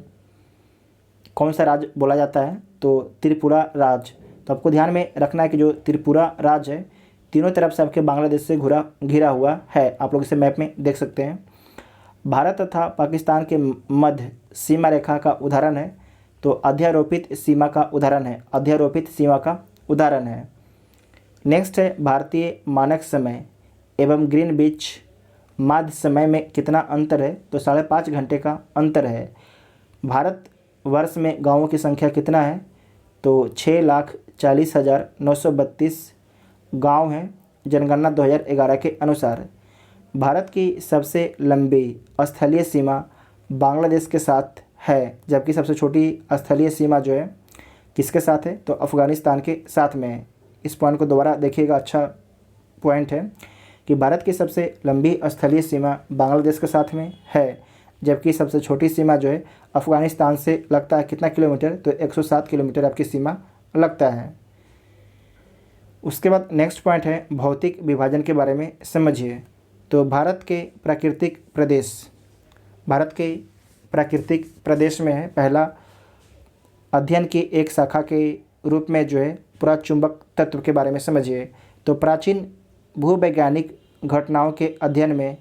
कौन सा राज्य बोला जाता है? तो त्रिपुरा राज्य। तो आपको ध्यान में रखना है कि जो त्रिपुरा राज्य है तीनों तरफ से आपके बांग्लादेश से घिरा हुआ है। आप लोग इसे मैप में देख सकते हैं। भारत तथा पाकिस्तान के मध्य सीमा रेखा का उदाहरण है तो अध्यारोपित सीमा का उदाहरण है। नेक्स्ट है भारतीय मानक समय एवं ग्रीनविच माध्य समय में कितना अंतर है? तो 5.5 घंटे का अंतर है। भारत वर्ष में गांवों की संख्या कितना है? तो 6,40,932 गांव हैं जनगणना 2011 के अनुसार। भारत की सबसे लंबी स्थलीय सीमा बांग्लादेश के साथ है, जबकि सबसे छोटी स्थलीय सीमा जो है किसके साथ है? तो अफ़गानिस्तान के साथ में है। इस पॉइंट को दोबारा देखिएगा, अच्छा पॉइंट है कि भारत की सबसे लंबी स्थलीय सीमा बांग्लादेश के साथ में है, जबकि सबसे छोटी सीमा जो है अफ़गानिस्तान से लगता है कितना किलोमीटर? तो 107 किलोमीटर आपकी सीमा लगता है। उसके बाद नेक्स्ट पॉइंट है भौतिक विभाजन के बारे में समझिए। तो भारत के प्राकृतिक प्रदेश में है पहला अध्ययन की एक शाखा के रूप में जो है पुराचुंबक तत्व के बारे में समझिए। तो प्राचीन भूवैज्ञानिक घटनाओं के अध्ययन में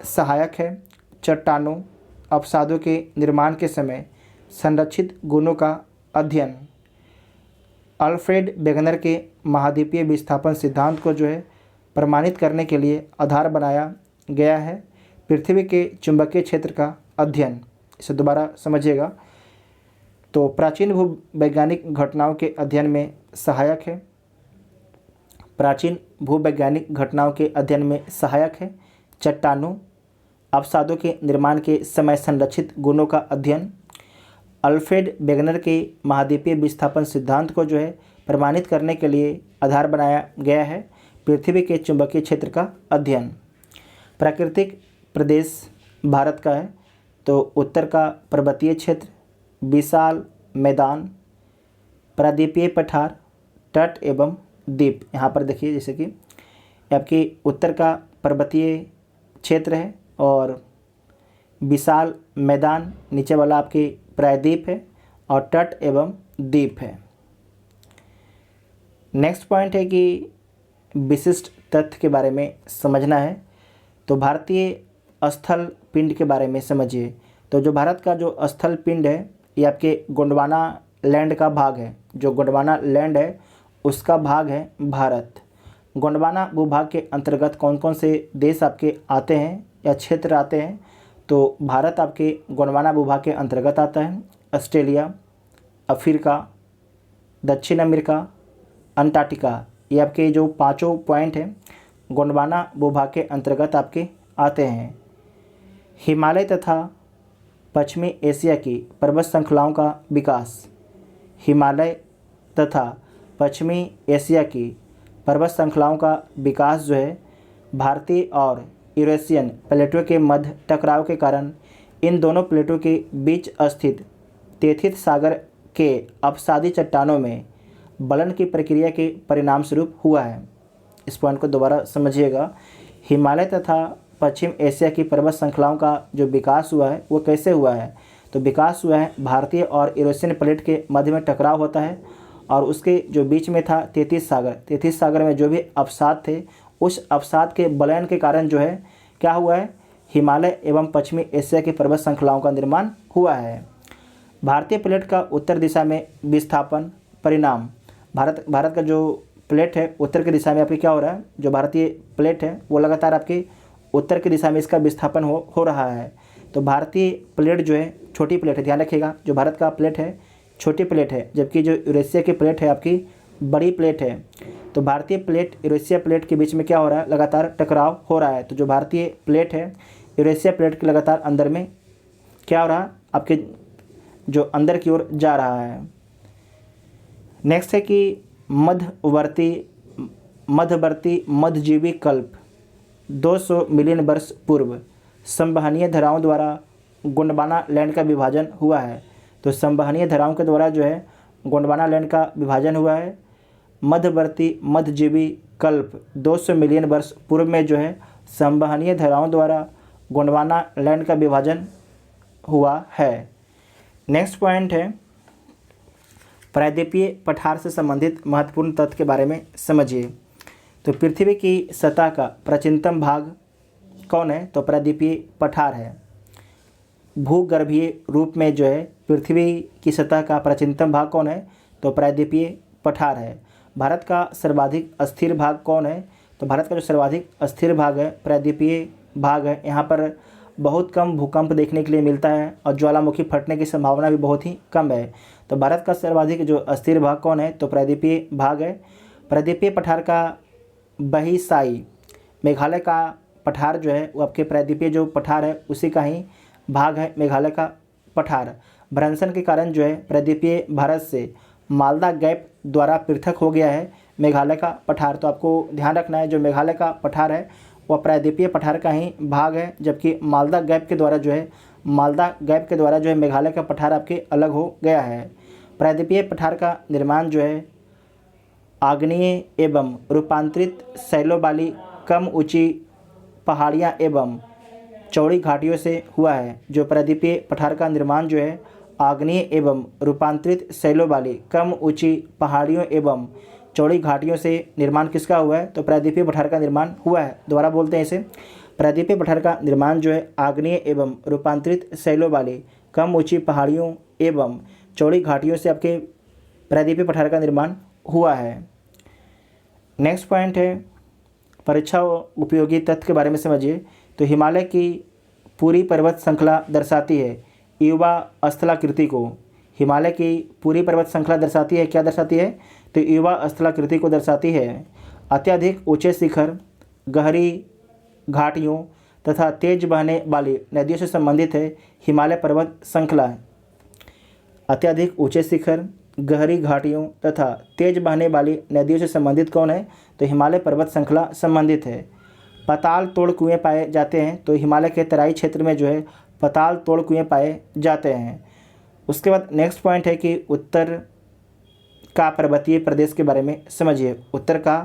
सहायक है। चट्टानों अवसादों के निर्माण के समय संरक्षित गुणों का अध्ययन। अल्फ्रेड वेगनर के महाद्वीपीय विस्थापन सिद्धांत को जो है प्रमाणित करने के लिए आधार बनाया गया है। पृथ्वी के चुंबकीय क्षेत्र का अध्ययन, इसे दोबारा समझिएगा। तो प्राचीन भूवैज्ञानिक घटनाओं के अध्ययन में सहायक है। प्राचीन भूवैज्ञानिक घटनाओं के अध्ययन में सहायक है चट्टानों अवसादों के निर्माण के समय संरक्षित गुणों का अध्ययन। अल्फ्रेड वेगनर के महाद्वीपीय विस्थापन सिद्धांत को जो है प्रमाणित करने के लिए आधार बनाया गया है। पृथ्वी के चुंबकीय क्षेत्र का अध्ययन। प्राकृतिक प्रदेश भारत का है तो उत्तर का पर्वतीय क्षेत्र, विशाल मैदान, प्रायद्वीपीय पठार, तट एवं द्वीप। यहाँ पर देखिए जैसे कि आपके उत्तर का पर्वतीय क्षेत्र है और विशाल मैदान, नीचे वाला आपके प्रायद्वीप है और तट एवं द्वीप है। नेक्स्ट पॉइंट है कि विशिष्ट तथ्य के बारे में समझना है तो भारतीय स्थल पिंड के बारे में समझिए। तो जो भारत का जो स्थल पिंड है ये आपके गोंडवाना लैंड का भाग है। जो गोंडवाना लैंड है उसका भाग है भारत। गोंडवाना भूभाग के अंतर्गत कौन कौन से देश आपके आते हैं या क्षेत्र आते हैं तो भारत आपके गोंडवाना भूभाग के अंतर्गत आता है। ऑस्ट्रेलिया, अफ्रीका, दक्षिण अमेरिका, अंटार्कटिका, ये आपके जो पांचों पॉइंट हैं गोंडवाना भूभाग के अंतर्गत आपके आते हैं। हिमालय तथा पश्चिमी एशिया की पर्वत श्रृंखलाओं का विकास। हिमालय तथा पश्चिमी एशिया की पर्वत श्रृंखलाओं का विकास जो है भारतीय और यूरेशियन प्लेटों के मध्य टकराव के कारण इन दोनों प्लेटों के बीच स्थित तेथित सागर के अपसादी चट्टानों में बलन की प्रक्रिया के परिणाम स्वरूप हुआ है। इस पॉइंट को दोबारा समझिएगा। हिमालय तथा पश्चिम एशिया की पर्वत श्रृंखलाओं का जो विकास हुआ है वो कैसे हुआ है तो विकास हुआ है भारतीय और यूरेशियन प्लेट के मध्य में टकराव होता है और उसके जो बीच में था तेथिस सागर में जो भी अवसाद थे उस अवसाद के बलयन के कारण जो है क्या हुआ है, हिमालय एवं पश्चिमी एशिया की पर्वत श्रृंखलाओं का निर्माण हुआ है। भारतीय प्लेट का उत्तर दिशा में विस्थापन परिणाम। भारत का जो प्लेट है उत्तर की दिशा में आपके क्या हो रहा है, जो भारतीय प्लेट है वो लगातार आपके उत्तर की दिशा में इसका विस्थापन हो रहा है। तो भारतीय प्लेट जो है छोटी प्लेट है, ध्यान रखिएगा। जो भारत का प्लेट है छोटी प्लेट है जबकि जो यूरेशिया की प्लेट है आपकी बड़ी प्लेट है। तो भारतीय प्लेट यूरेशिया प्लेट के बीच में क्या हो रहा है, लगातार टकराव हो रहा है। तो जो भारतीय प्लेट है यूरेशिया प्लेट के लगातार अंदर में क्या हो रहा है, आपके जो अंदर की ओर जा रहा है। नेक्स्ट है कि मध्यवर्ती मध्यजीवी कल्प 200 मिलियन वर्ष पूर्व संवहनीय धाराओं द्वारा गोंडवाना लैंड का विभाजन हुआ है। तो संवहनीय धाराओं के द्वारा जो है गोंडवाना लैंड का विभाजन हुआ है। मध्यवर्ती मध्यजीवी कल्प 200 मिलियन वर्ष पूर्व में जो है संवहनीय धाराओं द्वारा गोंडवाना लैंड का विभाजन हुआ है। नेक्स्ट पॉइंट है प्रायद्वीपीय पठार से संबंधित महत्वपूर्ण तथ्य के बारे में समझिए। तो पृथ्वी की सतह का प्राचीनतम भाग कौन है, तो प्रायद्वीपीय पठार है। भूगर्भीय रूप में जो है पृथ्वी की सतह का प्राचीनतम भाग कौन है, तो प्रायद्वीपीय पठार है। भारत का सर्वाधिक अस्थिर भाग कौन है, तो भारत का जो सर्वाधिक अस्थिर भाग है प्रायद्वीपीय भाग है। यहाँ पर बहुत कम भूकंप देखने के लिए मिलता है और ज्वालामुखी फटने की संभावना भी बहुत ही कम है। तो भारत का सर्वाधिक जो अस्थिर भाग कौन है, तो प्रायद्वीपीय भाग है। प्रायद्वीपीय पठार का बहिसाई मेघालय का पठार जो है वो आपके प्रायद्वीपीय जो पठार है उसी का ही भाग है मेघालय का पठार। भ्रंशन के कारण जो है प्रायद्वीपीय भारत से मालदा गैप द्वारा पृथक हो गया है मेघालय का पठार। तो आपको ध्यान रखना है जो मेघालय का पठार है वह प्रायद्वीपीय पठार का ही भाग है, जबकि मालदा गैप के द्वारा जो है मेघालय का पठार आपके अलग हो गया है। प्रायद्वीपीय पठार का निर्माण जो है आग्नेय एवं रूपांतरित शैलों वाली कम ऊंची पहाड़ियाँ एवं चौड़ी घाटियों से हुआ है। जो प्रायद्वीपीय पठार का निर्माण जो है आग्नेय एवं रूपांतरित शैलों वाली कम ऊंची पहाड़ियों एवं चौड़ी घाटियों से निर्माण किसका हुआ है, तो प्रायद्वीपीय पठार का निर्माण हुआ है। दोबारा बोलते हैं इसे, प्रायद्वीपीय पठार का निर्माण जो है आग्नेय एवं रूपांतरित शैलों वाली कम ऊंची पहाड़ियों एवं चौड़ी घाटियों से आपके प्रायद्वीपीय पठार का निर्माण हुआ है। नेक्स्ट पॉइंट है परीक्षा उपयोगी तथ्य के बारे में समझिए। तो हिमालय की पूरी पर्वत श्रृंखला दर्शाती है युवा स्थलाकृति को। हिमालय की पूरी पर्वत श्रृंखला दर्शाती है, क्या दर्शाती है, तो युवा स्थलाकृति को दर्शाती है। अत्यधिक ऊंचे शिखर, गहरी घाटियों तथा तेज बहने वाली नदियों से संबंधित है हिमालय पर्वत श्रृंखला। अत्यधिक ऊंचे शिखर, गहरी घाटियों तथा तेज बहने वाली नदियों से संबंधित कौन है? तो हिमालय पर्वत श्रृंखला संबंधित है। पाताल तोड़ कुएँ पाए जाते हैं, तो हिमालय के तराई क्षेत्र में जो है पाताल तोड़ कुएँ पाए जाते हैं। उसके बाद नेक्स्ट पॉइंट है कि उत्तर का पर्वतीय प्रदेश के बारे में समझिए। उत्तर का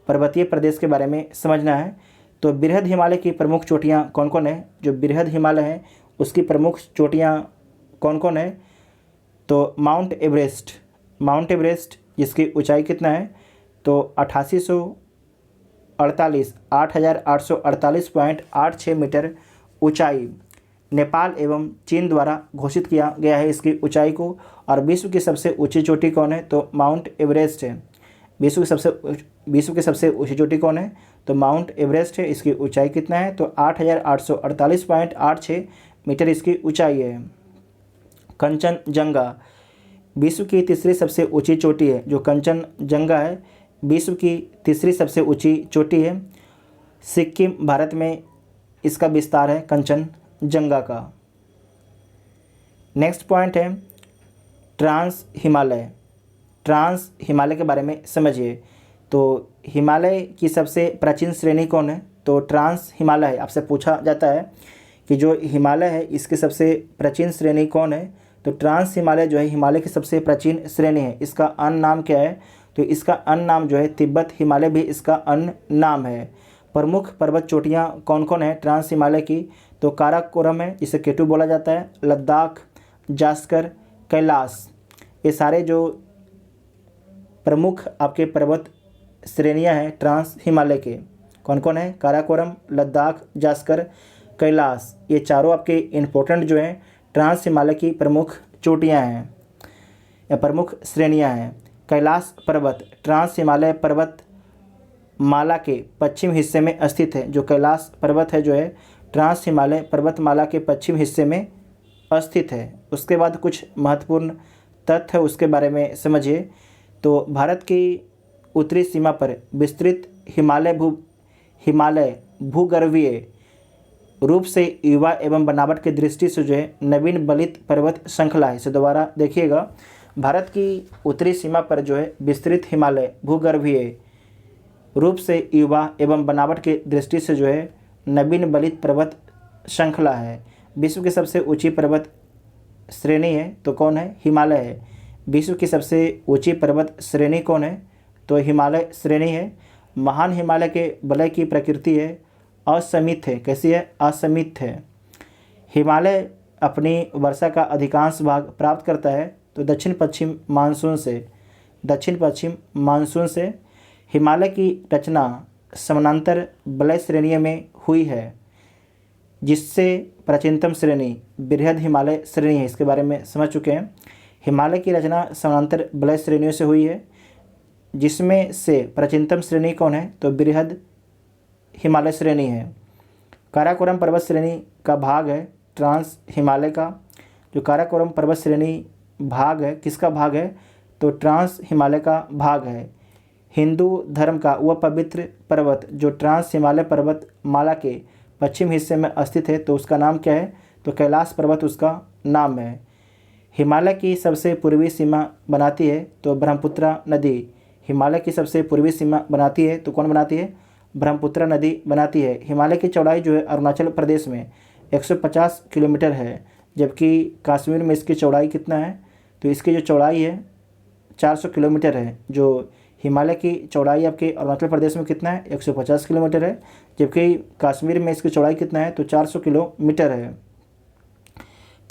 पर्वतीय प्रदेश के बारे में समझना है। तो बृहद हिमालय की प्रमुख चोटियाँ कौन कौन है? जो बृहद हिमालय है उसकी प्रमुख चोटियाँ कौन कौन है? तो माउंट एवरेस्ट, माउंट एवरेस्ट जिसकी ऊंचाई कितना है? तो 8,848.86 मीटर ऊंचाई। नेपाल एवं चीन द्वारा घोषित किया गया है इसकी ऊंचाई को। और विश्व की सबसे ऊंची चोटी कौन है? तो माउंट एवरेस्ट है। विश्व की सबसे ऊंची चोटी कौन है? तो माउंट एवरेस्ट है। इसकी ऊंचाई कितना है? तो 8,848.86 मीटर इसकी ऊंचाई है। कंचनजंगा विश्व की तीसरी सबसे ऊंची चोटी है। जो कंचनजंगा है विश्व की तीसरी सबसे ऊंची चोटी है। सिक्किम भारत में इसका विस्तार है कंचनजंगा का। नेक्स्ट पॉइंट है ट्रांस हिमालय। ट्रांस हिमालय के बारे में समझिए। तो हिमालय की सबसे प्राचीन श्रेणी कौन है? तो ट्रांस हिमालय है। आपसे पूछा जाता है कि जो हिमालय है इसकी सबसे प्राचीन श्रेणी कौन है? तो ट्रांस हिमालय जो है हिमालय की सबसे प्राचीन श्रेणी है। इसका अन्य नाम क्या है? तो इसका अन्य नाम जो है तिब्बत हिमालय भी इसका अन्य नाम है। प्रमुख पर्वत चोटियाँ कौन कौन है ट्रांस हिमालय की? तो काराकोरम है जिसे केटू बोला जाता है, लद्दाख, जास्कर, कैलाश। ये सारे जो प्रमुख आपके पर्वत श्रेणियां हैं ट्रांस हिमालय के कौन कौन है? काराकोरम, लद्दाख, जास्कर, कैलाश। ये चारों आपके इम्पोर्टेंट जो हैं ट्रांस हिमालय की प्रमुख चोटियां हैं या प्रमुख श्रेणियां हैं। कैलाश पर्वत ट्रांस हिमालय पर्वत माला के पश्चिम हिस्से में स्थित है। जो कैलाश पर्वत है जो है ट्रांस हिमालय पर्वतमाला के पश्चिम हिस्से में स्थित है। उसके बाद कुछ महत्वपूर्ण तथ्य है उसके बारे में समझिए। तो भारत की उत्तरी सीमा पर विस्तृत हिमालय भूगर्भीय रूप से युवा एवं बनावट की दृष्टि से जो है नवीन बलित पर्वत श्रृंखला है। इसे दोबारा देखिएगा। भारत की उत्तरी सीमा पर जो है विस्तृत हिमालय भूगर्भीय रूप से युवा एवं बनावट की दृष्टि से जो है नवीन बलित पर्वत श्रृंखला है। विश्व की सबसे ऊंची पर्वत श्रेणी है तो कौन है? हिमालय है। विश्व की सबसे ऊंची पर्वत श्रेणी कौन है? तो हिमालय श्रेणी है। महान हिमालय के वलय की प्रकृति है असमित है। कैसी है? असमित है। हिमालय अपनी वर्षा का अधिकांश भाग प्राप्त करता है तो दक्षिण पश्चिम मानसून से। हिमालय की रचना समानांतर वलय श्रेणी में हुई है जिससे प्राचीनतम श्रेणी बृहद हिमालय श्रेणी है। इसके बारे में समझ चुके हैं। हिमालय की रचना समानांतर वलय श्रेणियों से हुई है जिसमें से प्राचीनतम श्रेणी कौन है? तो बृहद हिमालय श्रेणी है। काराकोरम पर्वत श्रेणी का भाग है ट्रांस हिमालय का। जो काराकोरम पर्वत श्रेणी भाग है किसका भाग है? तो ट्रांस हिमालय का भाग है। हिंदू धर्म का वह पवित्र पर्वत जो ट्रांस हिमालय पर्वत माला के पश्चिम हिस्से में स्थित है तो उसका नाम क्या है? तो कैलाश पर्वत उसका नाम है। हिमालय की सबसे पूर्वी सीमा बनाती है तो ब्रह्मपुत्र नदी। हिमालय की सबसे पूर्वी सीमा बनाती है तो कौन बनाती है? ब्रह्मपुत्र नदी बनाती है। हिमालय की चौड़ाई जो है अरुणाचल प्रदेश में 150 किलोमीटर है, जबकि कश्मीर में इसकी चौड़ाई कितना है? तो इसकी जो चौड़ाई है 400 किलोमीटर है। जो हिमालय की चौड़ाई आपके अरुणाचल प्रदेश में कितना है? 150 किलोमीटर है, जबकि कश्मीर में इसकी चौड़ाई कितना है? तो 400 किलोमीटर है।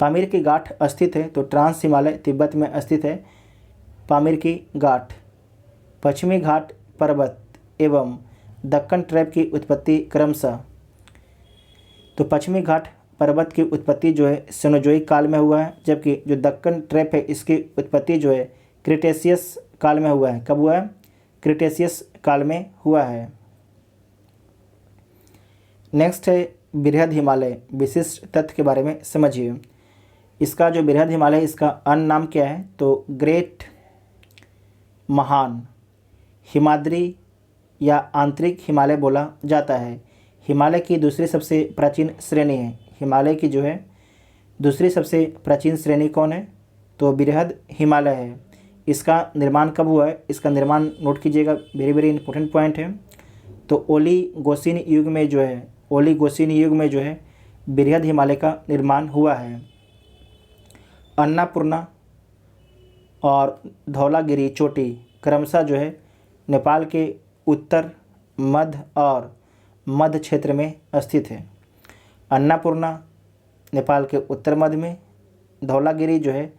पामीर की गांठ स्थित है तो ट्रांस हिमालय तिब्बत में स्थित है। पामीर की गांठ पश्चिमी घाट पर्वत एवं दक्कन ट्रैप की उत्पत्ति क्रमशः। तो पश्चिमी घाट पर्वत की उत्पत्ति जो है सेनोजोइक काल में हुआ है, जबकि जो दक्कन ट्रैप है इसकी उत्पत्ति जो है क्रिटेशियस काल में हुआ है। कब हुआ है? क्रिटेशियस काल में हुआ है। नेक्स्ट है बृहद हिमालय। विशिष्ट तथ्य के बारे में समझिए। इसका जो बृहद हिमालय है इसका अन्य नाम क्या है? तो ग्रेट, महान, हिमाद्री या आंतरिक हिमालय बोला जाता है। हिमालय की दूसरी सबसे प्राचीन श्रेणी है। हिमालय की जो है दूसरी सबसे प्राचीन श्रेणी कौन है? तो बृहद हिमालय है। इसका निर्माण कब हुआ है? इसका निर्माण नोट कीजिएगा, वेरी वेरी इंपॉर्टेंट पॉइंट है। तो ओलीगोसिन युग में जो है बृहद हिमालय का निर्माण हुआ है। अन्नपूर्णा और धौलागिरी चोटी क्रमशः जो है नेपाल के उत्तर, मध्य और मध्य क्षेत्र में स्थित है। अन्नपूर्णा नेपाल के उत्तर मध्य में, धौलागिरी जो है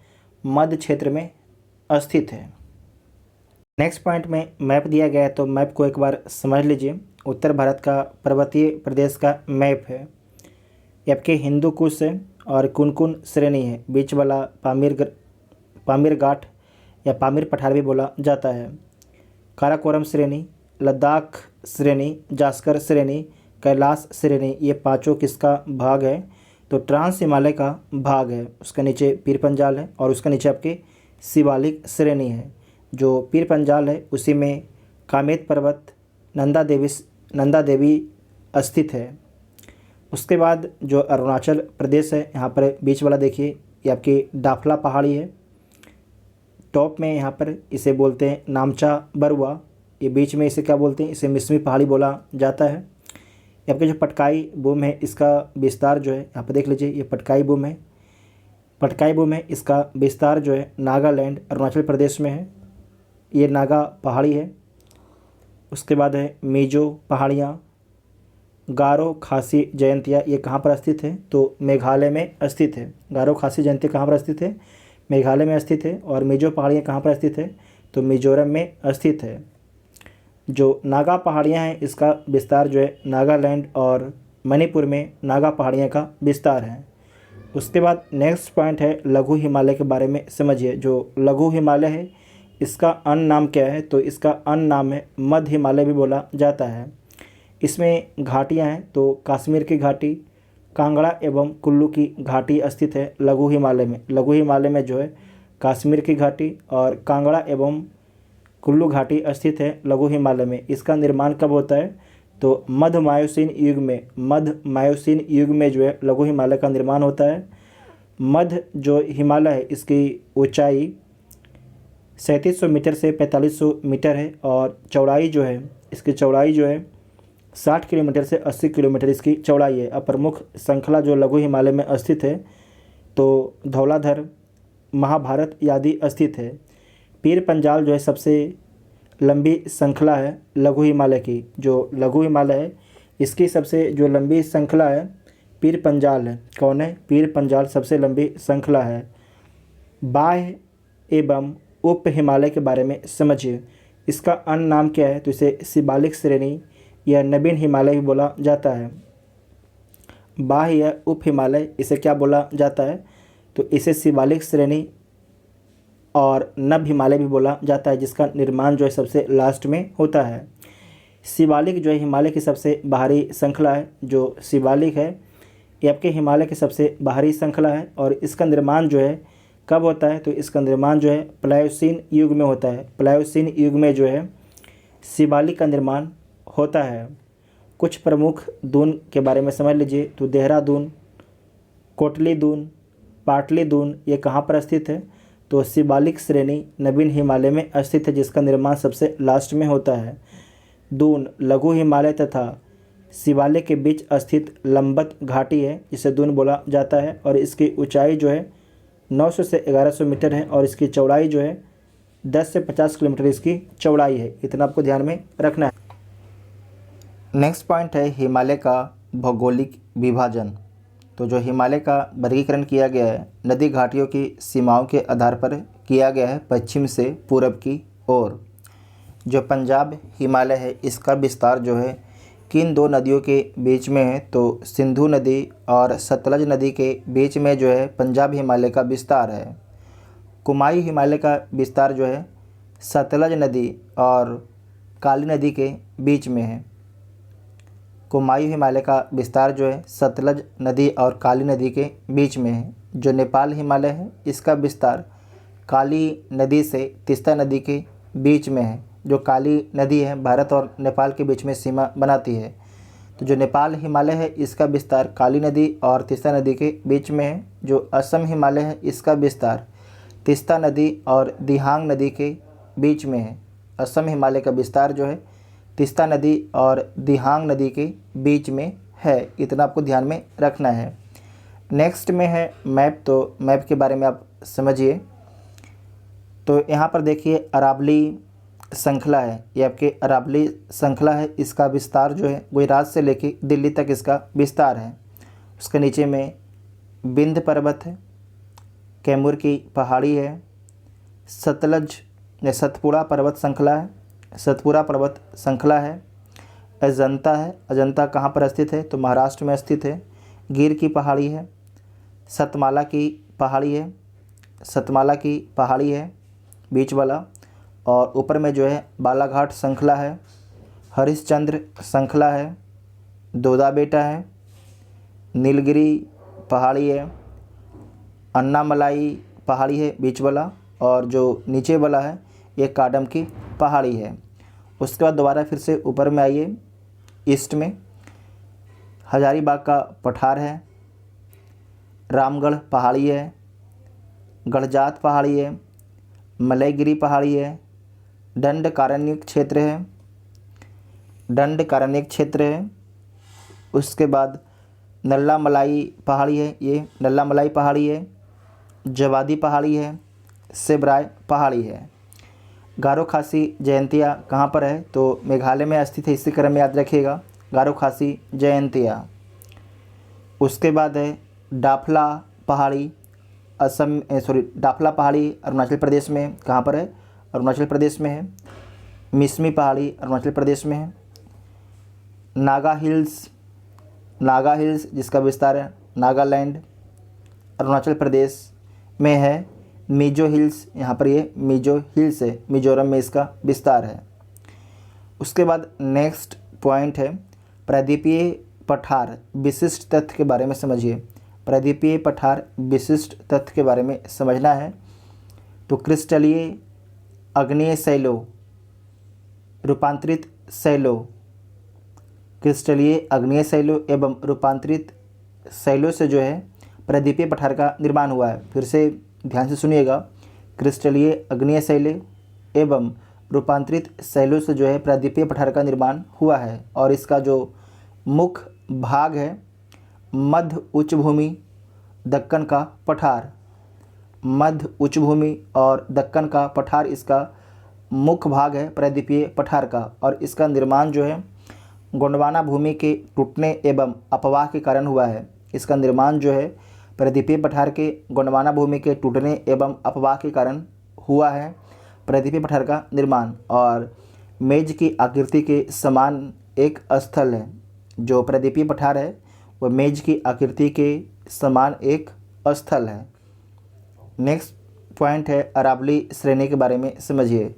मध्य क्षेत्र में स्थित है। नेक्स्ट पॉइंट में मैप दिया गया है, तो मैप को एक बार समझ लीजिए। उत्तर भारत का पर्वतीय प्रदेश का मैप है। ये आपके हिंदू कुश है और कौन कौन श्रेणी है? बीच वाला पामीर घाट या पामीर पठार भी बोला जाता है। काराकोरम श्रेणी, लद्दाख श्रेणी, जास्कर श्रेणी, कैलाश श्रेणी, ये पांचों किसका भाग है? तो ट्रांस हिमालय का भाग है। उसके नीचे पीर पंजाल है और उसके नीचे आपके शिवालिक श्रेणी है। जो पीर पंजाल है उसी में कामेत पर्वत, नंदा देवी स्थित है। उसके बाद जो अरुणाचल प्रदेश है, यहाँ पर बीच वाला देखिए, ये आपकी डाफला पहाड़ी है। टॉप में यहाँ पर इसे बोलते हैं नामचा बरुआ। ये बीच में इसे क्या बोलते हैं? इसे मिसमी पहाड़ी बोला जाता है। यहाँ पे जो पटकाई बूम है, इसका विस्तार जो है यहाँ पर देख लीजिए, ये पटकाई बूम है। इसका विस्तार जो है नागालैंड, अरुणाचल प्रदेश में है। ये नागा पहाड़ी है। उसके बाद है मिजो पहाड़ियाँ, गारो खासी जयंतिया, ये कहाँ पर स्थित है? तो मेघालय में स्थित है। गारो खासी जयंतिया कहाँ पर स्थित है? मेघालय में स्थित है। और मिजो पहाड़ियाँ कहाँ पर स्थित है? तो मिजोरम में स्थित है। जो नागा पहाड़ियाँ हैं, इसका विस्तार जो है नागालैंड और मणिपुर में नागा पहाड़ियाँ का विस्तार है। उसके बाद नेक्स्ट पॉइंट है लघु हिमालय के बारे में समझिए। जो लघु हिमालय है, इसका अन्य नाम क्या है? तो इसका अन्य नाम है मध्य हिमालय भी बोला जाता है। इसमें घाटियाँ हैं, तो कश्मीर की घाटी, कांगड़ा एवं कुल्लू की घाटी स्थित है लघु हिमालय में। लघु हिमालय में जो है कश्मीर की घाटी और कांगड़ा एवं कुल्लू घाटी स्थित है लघु हिमालय में। इसका निर्माण कब होता है? तो मध्य मायोसीन युग में जो है लघु हिमालय का निर्माण होता है। मध्य जो हिमालय है, इसकी ऊंचाई 3700 मीटर से 4500 मीटर है और इसकी चौड़ाई जो है 60 किलोमीटर से 80 किलोमीटर इसकी चौड़ाई है। अब प्रमुख श्रृंखला जो लघु हिमालय में स्थित है, तो धौलाधर, महाभारत आदि स्थित है। पीर पंजाल जो है सबसे लंबी श्रृंखला है लघु हिमालय की। जो लघु हिमालय है, इसकी सबसे जो लंबी श्रृंखला है पीर पंजाल है। कौन है? पीर पंजाल सबसे लंबी श्रृंखला है। बाह्य एवं उप हिमालय के बारे में समझिए। इसका अन्य नाम क्या है? तो इसे शिवालिक श्रेणी या नवीन हिमालय भी बोला जाता है। बाह्य या उप हिमालय इसे क्या बोला जाता है? तो इसे शिवालिक श्रेणी और नभ हिमालय भी बोला जाता है, जिसका निर्माण जो है सबसे लास्ट में होता है। शिवालिक जो है हिमालय की सबसे बाहरी श्रृंखला है। जो शिवालिक है, ये आपके हिमालय की सबसे बाहरी श्रृंखला है और इसका निर्माण जो है कब होता है? तो इसका निर्माण जो है प्लायोसीन युग में होता है। प्लायोसीन युग में जो है शिवालिक का निर्माण होता है। कुछ प्रमुख दून के बारे में समझ लीजिए। तो देहरादून, कोटली दून, पाटली दून, ये कहाँ पर स्थित है? तो शिवालिक श्रेणी नवीन हिमालय में स्थित है, जिसका निर्माण सबसे लास्ट में होता है। दून लघु हिमालय तथा शिवालिक के बीच स्थित लंबत घाटी है, जिसे दून बोला जाता है और इसकी ऊंचाई जो है 900 से 1100 मीटर है और इसकी चौड़ाई जो है 10 से 50 किलोमीटर इसकी चौड़ाई है। इतना आपको ध्यान में रखना है। नेक्स्ट पॉइंट है हिमालय का भौगोलिक विभाजन। तो जो हिमालय का वर्गीकरण किया गया है नदी घाटियों की सीमाओं के आधार पर किया गया है, पश्चिम से पूरब की ओर। जो पंजाब हिमालय है, इसका विस्तार जो है किन दो नदियों के बीच में है? तो सिंधु नदी और सतलज नदी के बीच में जो है पंजाब हिमालय का विस्तार है। कुमायूं हिमालय का विस्तार जो है सतलज नदी और काली नदी के बीच में है। कुमायूं हिमालय का विस्तार जो है सतलज नदी और काली नदी के बीच में है। जो नेपाल हिमालय है, इसका विस्तार काली नदी से तीस्ता नदी के बीच में है। जो काली नदी है भारत और नेपाल के बीच में सीमा बनाती है। तो जो नेपाल हिमालय है इसका विस्तार काली नदी और तीस्ता नदी के बीच में है। जो असम हिमालय है इसका विस्तार तीस्ता नदी और दिहांग नदी के बीच में है। असम हिमालय का विस्तार जो है तीस्ता नदी और दिहांग नदी के बीच में है। इतना आपको ध्यान में रखना है। नेक्स्ट में है मैप, तो मैप के बारे में आप समझिए। तो यहाँ पर देखिए अरावली श्रृंखला है, ये आपके अरावली श्रृंखला है। इसका विस्तार जो है गुजरात से लेके दिल्ली तक इसका विस्तार है। उसके नीचे में विंध्य पर्वत है, कैमूर की पहाड़ी है, सतलज या सतपुड़ा पर्वत श्रृंखला है, सतपुड़ा पर्वत श्रृंखला है, अजंता है। अजंता कहाँ पर स्थित है? तो महाराष्ट्र में स्थित है। गिर की पहाड़ी है, सतमाला की पहाड़ी है, सतमाला की पहाड़ी है बीच वाला। और ऊपर में जो है बालाघाट श्रृंखला है, हरिश्चंद्र श्रृंखला है, दोदा बेटा है, नीलगिरी पहाड़ी है, अन्नामलाई पहाड़ी है बीच वाला, और जो नीचे वाला है ये काडम की पहाड़ी है। उसके बाद दोबारा फिर से ऊपर में आइए, ईस्ट में हजारीबाग का पठार है, रामगढ़ पहाड़ी है, गढ़जात पहाड़ी है, मलयगिरी पहाड़ी है, दंडकारण्यक क्षेत्र है, दंडकारण्यक क्षेत्र है। उसके बाद नल्लामलाई पहाड़ी है, ये नल्लामलाई पहाड़ी है, जवादी पहाड़ी है, सेबराय पहाड़ी है। गारो खासी जयंतिया कहाँ पर है? तो मेघालय में स्थित है, इसी क्रम में याद रखिएगा, गारो खासी जयंतिया। उसके बाद है डाफला पहाड़ी, डाफला पहाड़ी अरुणाचल प्रदेश में कहाँ पर है? अरुणाचल प्रदेश में है। मिसमी पहाड़ी अरुणाचल प्रदेश में है। नागा हिल्स, नागा हिल्स जिसका विस्तार है नागालैंड अरुणाचल प्रदेश में है। मिजो हिल्स, यहाँ पर ये मिजो हिल्स है, मिजोरम में इसका विस्तार है। उसके बाद नेक्स्ट पॉइंट है प्रदीपीय पठार विशिष्ट तथ्य के बारे में समझिए। प्रदीपीय पठार विशिष्ट तथ्य के बारे में समझना है। तो क्रिस्टलीय अग्नेय शैलों, रूपांतरित शैलों, क्रिस्टलीय अग्नेय शैलों एवं रूपांतरित शैलों से जो है प्रदीपीय पठार का निर्माण हुआ है। फिर से ध्यान से सुनिएगा, क्रिस्टलीय अग्नेय शैलें एवं रूपांतरित शैलों से जो है प्रदीपीय पठार का निर्माण हुआ है। और इसका जो मुख्य भाग है मध्य उच्चभूमि दक्कन का पठार, मध्य उच्चभूमि और दक्कन का पठार इसका मुख्य भाग है प्रदीपीय पठार का। और इसका निर्माण जो है गोंडवाना भूमि के टूटने एवं अपवाह के कारण हुआ है। इसका निर्माण जो है प्रदीपीय पठार के गोंडवाना भूमि के टूटने एवं अपवाह के कारण हुआ है प्रदीपीय पठार का निर्माण। और मेज की आकृति के समान एक स्थल है, जो प्रदीपीय पठार है वह मेज की आकृति के समान एक स्थल है। नेक्स्ट पॉइंट है अरावली श्रेणी के बारे में समझिए।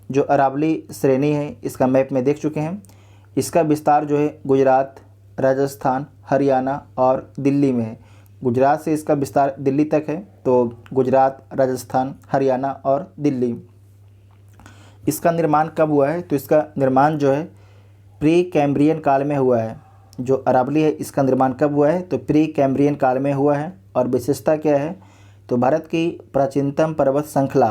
जो अरावली श्रेणी है इसका मैप में देख चुके हैं। इसका विस्तार जो है गुजरात, राजस्थान, हरियाणा और दिल्ली में है। गुजरात से इसका विस्तार दिल्ली तक है, तो गुजरात, राजस्थान, हरियाणा और दिल्ली। इसका निर्माण कब हुआ है? तो इसका निर्माण जो है प्री कैम्ब्रियन काल में हुआ है। जो अरावली है इसका निर्माण कब हुआ है? तो प्री कैम्ब्रियन काल में हुआ है। और विशेषता क्या है? तो भारत की प्राचीनतम पर्वत श्रृंखला,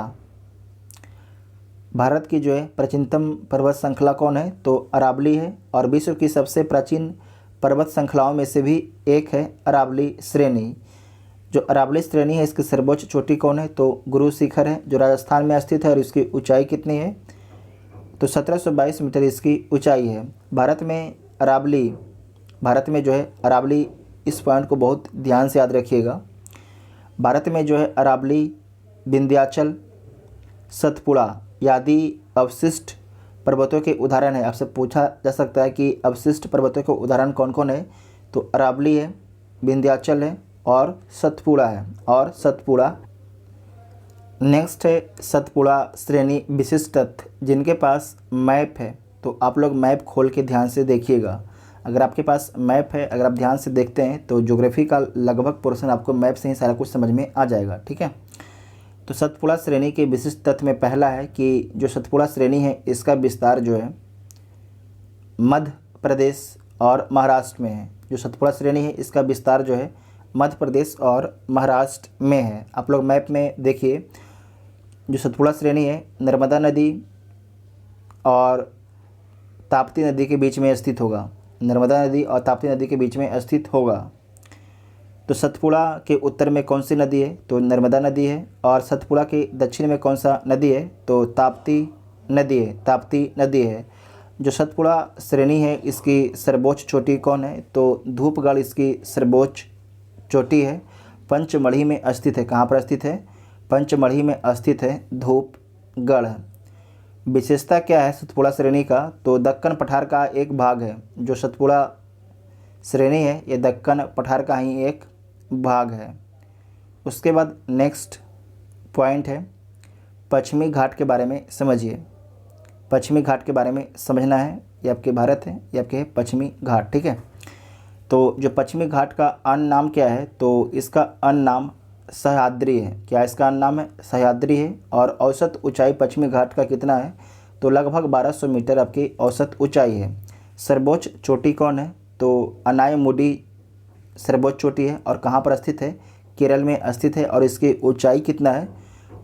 भारत की जो है प्राचीनतम पर्वत श्रृंखला कौन है? तो अरावली है। और विश्व की सबसे प्राचीन पर्वत श्रृंखलाओं में से भी एक है अरावली श्रेणी। जो अरावली श्रेणी है इसकी सर्वोच्च चोटी कौन है? तो गुरु शिखर है, जो राजस्थान में स्थित है। और इसकी ऊंचाई कितनी है? तो 1722 मीटर इसकी ऊंचाई है। भारत में जो है अरावली, इस पॉइंट को बहुत ध्यान से याद रखिएगा। भारत में जो है अरावली, विंध्याचल, सतपुड़ा आदि अवशिष्ट पर्वतों के उदाहरण है। आपसे पूछा जा सकता है कि अवशिष्ट पर्वतों के उदाहरण कौन कौन है? तो अरावली है, विंध्याचल है और सतपुड़ा है। और सतपुड़ा नेक्स्ट है सतपुड़ा श्रेणी विशिष्ट तथ्य। जिनके पास मैप है तो आप लोग मैप खोल के ध्यान से देखिएगा। अगर आपके पास मैप है, अगर आप ध्यान से देखते हैं तो ज्योग्राफी का लगभग पोर्शन आपको मैप से ही सारा कुछ समझ में आ जाएगा। ठीक है, तो सतपुड़ा श्रेणी के विशिष्ट तथ्य में पहला है कि जो सतपुड़ा श्रेणी है इसका विस्तार जो है मध्य प्रदेश और महाराष्ट्र में है। जो सतपुड़ा श्रेणी है इसका विस्तार जो है मध्य प्रदेश और महाराष्ट्र में है। आप लोग मैप में देखिए, जो सतपुड़ा श्रेणी है नर्मदा नदी और ताप्ती नदी के बीच में स्थित होगा। नर्मदा नदी और ताप्ती नदी के बीच में स्थित होगा। तो सतपुड़ा के उत्तर में कौन सी नदी है? तो नर्मदा नदी है। और सतपुड़ा के दक्षिण में कौन सा नदी है? तो ताप्ती नदी है। ताप्ती नदी है। जो सतपुड़ा श्रेणी है इसकी सर्वोच्च चोटी कौन है? तो धूपगढ़ इसकी सर्वोच्च चोटी है। पंचमढ़ी में स्थित है। कहाँ पर स्थित है? पंचमढ़ी में स्थित है धूपगढ़। विशेषता क्या है सतपुड़ा श्रेणी का? तो दक्कन पठार का एक भाग है। जो सतपुड़ा श्रेणी है ये दक्कन पठार का ही एक भाग है। उसके बाद नेक्स्ट पॉइंट है पश्चिमी घाट के बारे में समझिए। पश्चिमी घाट के बारे में समझना है। ये आपके भारत है, ये आपके पश्चिमी घाट, ठीक है। तो जो पश्चिमी घाट का अन्य नाम क्या है? तो इसका अन्य नाम सह्याद्री है। क्या इसका अन्य नाम है? सह्याद्री है। और औसत ऊंचाई पश्चिमी घाट का कितना है? तो लगभग 1200 मीटर आपकी औसत ऊंचाई है। सर्वोच्च चोटी कौन है? तो अनायमुडी सर्वोच्च चोटी है। और कहाँ पर स्थित है? केरल में स्थित है। और इसकी ऊंचाई कितना है?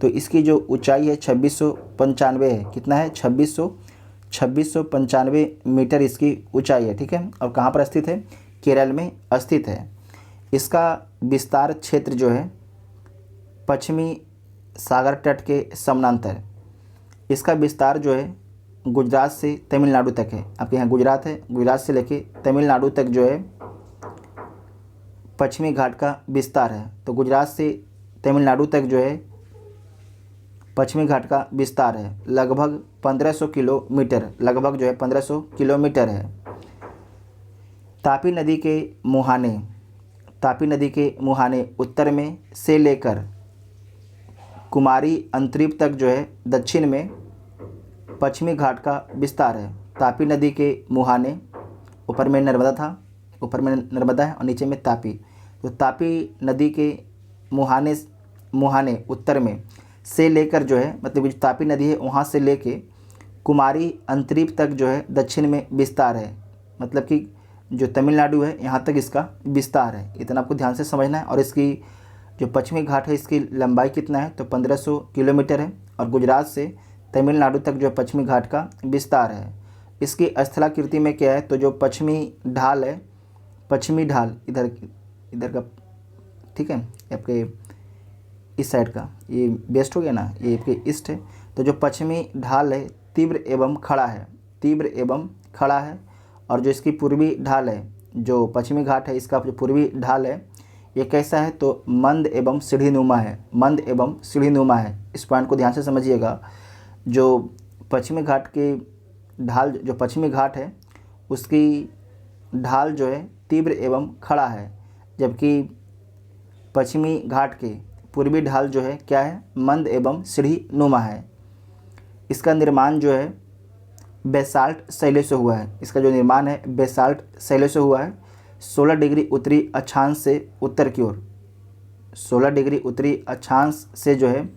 तो इसकी जो ऊंचाई है 2695 है। कितना है? 2695 मीटर इसकी ऊंचाई है, ठीक है। और कहाँ पर स्थित है? केरल में स्थित है। इसका विस्तार क्षेत्र जो है पश्चिमी सागर तट के समानांतर, इसका विस्तार जो है गुजरात से तमिलनाडु तक है। आपके यहाँ गुजरात है, गुजरात से लेके तमिलनाडु तक जो है पश्चिमी घाट का विस्तार है। तो गुजरात से तमिलनाडु तक जो है पश्चिमी घाट का विस्तार है लगभग 1500 किलोमीटर, लगभग जो है 1500 किलोमीटर है। तापी नदी के मुहाने, तापी नदी के मुहाने उत्तर में से लेकर कुमारी अंतरीप तक जो है दक्षिण में पश्चिमी घाट का विस्तार है। तापी नदी के मुहाने, ऊपर में नर्मदा था, ऊपर में नर्मदा है और नीचे में तापी। तो तापी नदी के मुहाने उत्तर में से लेकर जो है, मतलब जो तापी नदी है वहाँ से लेके कुमारी अंतरीप तक जो है दक्षिण में विस्तार है। मतलब कि जो तमिलनाडु है यहाँ तक इसका विस्तार है। इतना आपको ध्यान से समझना है। और इसकी जो पश्चिमी घाट है इसकी लंबाई कितना है? तो 1500 किलोमीटर है। और गुजरात से तमिलनाडु तक जो पश्चिमी घाट का विस्तार है। इसकी स्थलाकृति में क्या है? तो जो पश्चिमी ढाल है, पश्चिमी ढाल इधर का, ठीक है, आपके इस साइड का, ये वेस्ट हो गया ना, ये आपके ईस्ट है। तो जो पश्चिमी ढाल है तीव्र एवं खड़ा है, तीव्र एवं खड़ा है। और जो इसकी पूर्वी ढाल है, जो पश्चिमी घाट है इसका जो पूर्वी ढाल है ये कैसा है? तो मंद एवं सीढ़ीनुमा है, मंद एवं सीढ़ीनुमा है। इस पॉइंट को ध्यान से समझिएगा। जो पश्चिमी घाट की ढाल, जो पश्चिमी घाट है उसकी ढाल जो है तीव्र एवं खड़ा है, जबकि पश्चिमी घाट के पूर्वी ढाल जो है क्या है? मंद एवं सीढ़ीनुमा है। इसका निर्माण जो है बेसाल्ट शैलों से हुआ है। इसका जो निर्माण है बेसाल्ट शैलों से हुआ है। 16 डिग्री उत्तरी अक्षांश से उत्तर की ओर, 16 डिग्री उत्तरी अक्षांश से जो है,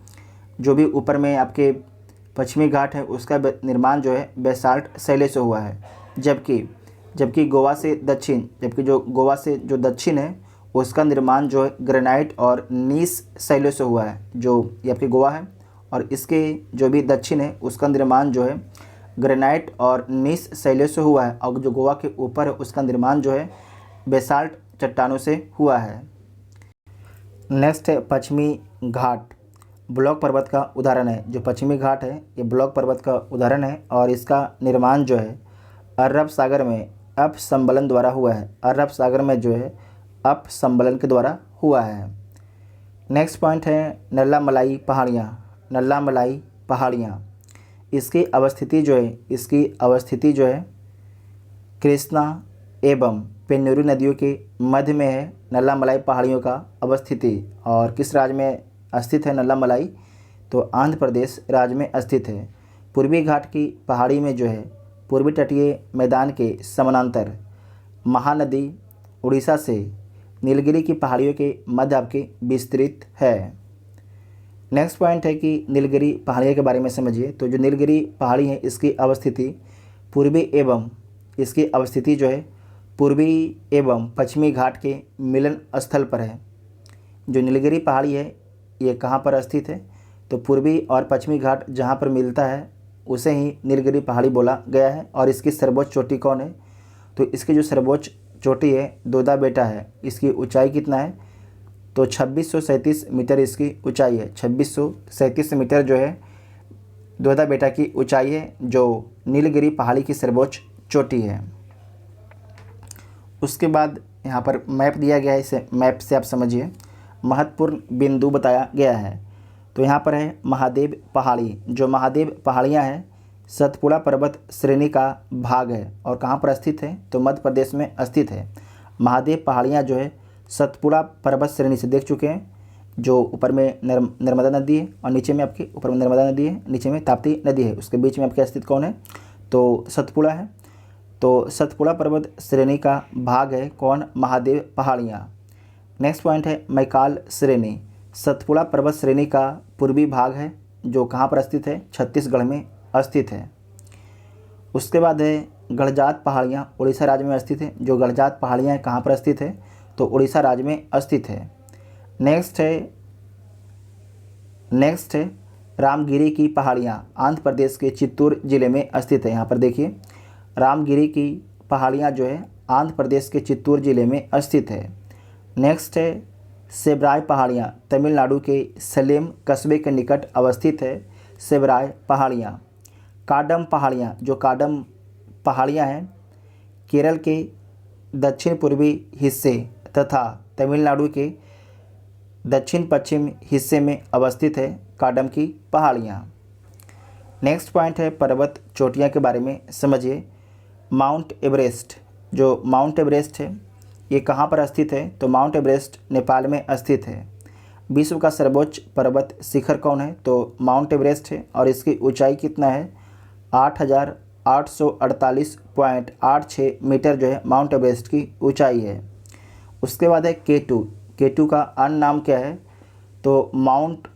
जो भी ऊपर में आपके पश्चिमी घाट है उसका निर्माण जो है बेसाल्ट शैलों से हुआ है। जबकि गोवा से दक्षिण, जबकि जो गोवा से जो दक्षिण है उसका निर्माण जो है ग्रेनाइट और नीस शैलों से हुआ है। जो ये आपके गोवा है और इसके जो भी दक्षिण है उसका निर्माण जो है ग्रेनाइट और नीस शैलों से हुआ है। और जो गोवा के ऊपर है उसका निर्माण जो है बेसाल्ट चट्टानों से हुआ है। नेक्स्ट है पश्चिमी घाट, ब्लॉक पर्वत का उदाहरण है। जो पश्चिमी घाट है ये ब्लॉक पर्वत का उदाहरण है और इसका निर्माण जो है अरब सागर में अपसंबलन द्वारा हुआ है। अरब सागर में जो है अपसंबलन के द्वारा हुआ है। नेक्स्ट पॉइंट है नल्ला मलाई पहाड़ियाँ। नल्ला मलाई पहाड़ियाँ, इसकी अवस्थिति जो है कृष्णा एवं पेन्नूर नदियों के मध्य में है नल्ला मलाई पहाड़ियों का अवस्थिति। और किस राज्य में स्थित है नल्ला मलाई? तो आंध्र प्रदेश राज्य में स्थित है। पूर्वी घाट की पहाड़ी में जो है पूर्वी तटीय मैदान के समानांतर महानदी उड़ीसा से नीलगिरी की पहाड़ियों के मध्य आपके विस्तृत है। नेक्स्ट पॉइंट है कि नीलगिरी पहाड़ियों के बारे में समझिए। तो जो नीलगिरी पहाड़ी है इसकी अवस्थिति पूर्वी एवं इसकी अवस्थिति जो है पूर्वी एवं पश्चिमी घाट के मिलन स्थल पर है। जो नीलगिरी पहाड़ी है ये कहाँ पर स्थित है? तो पूर्वी और पश्चिमी घाट जहाँ पर मिलता है उसे ही नीलगिरी पहाड़ी बोला गया है। और इसकी सर्वोच्च चोटी कौन है? तो इसकी जो सर्वोच्च चोटी है दोदा बेटा है। इसकी ऊंचाई कितना है? तो 2637 मीटर इसकी ऊंचाई है। 2637 मीटर जो है दोदा बेटा की ऊंचाई है, जो नीलगिरी पहाड़ी की सर्वोच्च चोटी है। उसके बाद यहाँ पर मैप दिया गया है, इसे मैप से आप समझिए। महत्वपूर्ण बिंदु बताया गया है। तो यहाँ पर है महादेव पहाड़ी। जो महादेव पहाड़ियाँ हैं सतपुड़ा पर्वत श्रेणी का भाग है और कहाँ पर स्थित है? तो मध्य प्रदेश में स्थित है। महादेव पहाड़ियाँ जो है सतपुड़ा पर्वत श्रेणी से देख चुके हैं, जो ऊपर में नर्मदा नदी है और नीचे में आपकी ऊपर में नर्मदा नदी है, नीचे में ताप्ती नदी है। उसके बीच में आपके स्थित कौन है? तो सतपुड़ा है। तो सतपुड़ा पर्वत श्रेणी का भाग है कौन? महादेव पहाड़ियाँ। नेक्स्ट पॉइंट है मैकाल श्रेणी। सतपुड़ा पर्वत श्रेणी का पूर्वी भाग है, जो कहाँ पर स्थित है? छत्तीसगढ़ में स्थित है। उसके बाद है गड़जात पहाड़ियाँ, उड़ीसा राज्य में स्थित है। जो गड़जात पहाड़ियाँ कहाँ पर स्थित है? तो उड़ीसा राज्य में स्थित है। नेक्स्ट है रामगिरी की पहाड़ियाँ, आंध्र प्रदेश के चित्तूर जिले में स्थित है। यहाँ पर देखिए रामगिरी की पहाड़ियाँ जो है आंध्र प्रदेश के चित्तूर जिले में स्थित है। नेक्स्ट है सेबराय पहाड़ियाँ, तमिलनाडु के सलेम कस्बे के निकट अवस्थित है सेबराय पहाड़ियाँ। काडम पहाड़ियाँ, जो काडम पहाड़ियाँ हैं केरल के दक्षिण पूर्वी हिस्से तथा तमिलनाडु के दक्षिण पश्चिम हिस्से में अवस्थित है काडम की पहाड़ियाँ। नेक्स्ट पॉइंट है पर्वत चोटियाँ के बारे में समझिए। माउंट एवरेस्ट, जो माउंट एवरेस्ट है ये कहाँ पर स्थित है? तो माउंट एवरेस्ट नेपाल में स्थित है। विश्व का सर्वोच्च पर्वत शिखर कौन है? तो माउंट एवरेस्ट है और इसकी ऊंचाई कितना है? 8,848.86 मीटर जो है माउंट एवरेस्ट की ऊंचाई है। उसके बाद है केटू। केटू का अन्य नाम क्या है? तो माउंट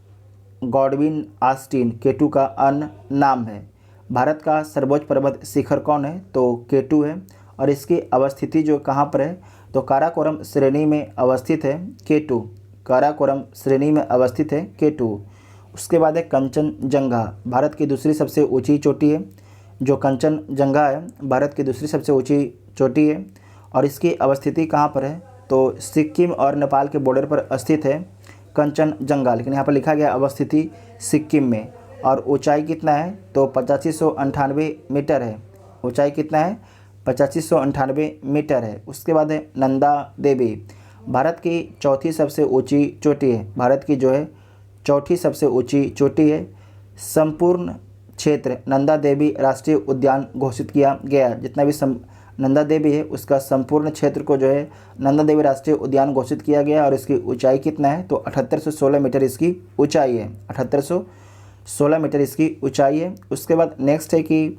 गॉडविन ऑस्टिन केटू का अन्य नाम है। भारत का सर्वोच्च पर्वत शिखर कौन है? तो केटू है और इसकी अवस्थिति जो कहाँ पर है? तो काराकोरम श्रेणी में अवस्थित है केटू। काराकोरम श्रेणी में अवस्थित है केटू। उसके बाद है कंचनजंगा, भारत की दूसरी सबसे ऊंची चोटी है। जो कंचनजंगा है भारत की दूसरी सबसे ऊंची चोटी है और इसकी अवस्थिति कहाँ पर है? तो सिक्किम और नेपाल के बॉर्डर पर स्थित है कंचनजंगा, लेकिन यहाँ पर लिखा गया अवस्थिति सिक्किम में। और ऊंचाई कितना है? तो 8598 मीटर है। ऊंचाई कितना है? 8598 मीटर है। उसके बाद है नंदा देवी, भारत की चौथी सबसे ऊंची चोटी है। भारत की जो है चौथी सबसे ऊंची चोटी है। संपूर्ण क्षेत्र नंदा देवी राष्ट्रीय उद्यान घोषित किया गया। जितना भी नंदा देवी है उसका संपूर्ण क्षेत्र को जो है नंदा देवी राष्ट्रीय उद्यान घोषित किया गया और इसकी ऊंचाई कितना है? तो 7816 मीटर इसकी ऊंचाई है। 7816 मीटर इसकी ऊंचाई है। उसके बाद नेक्स्ट है कि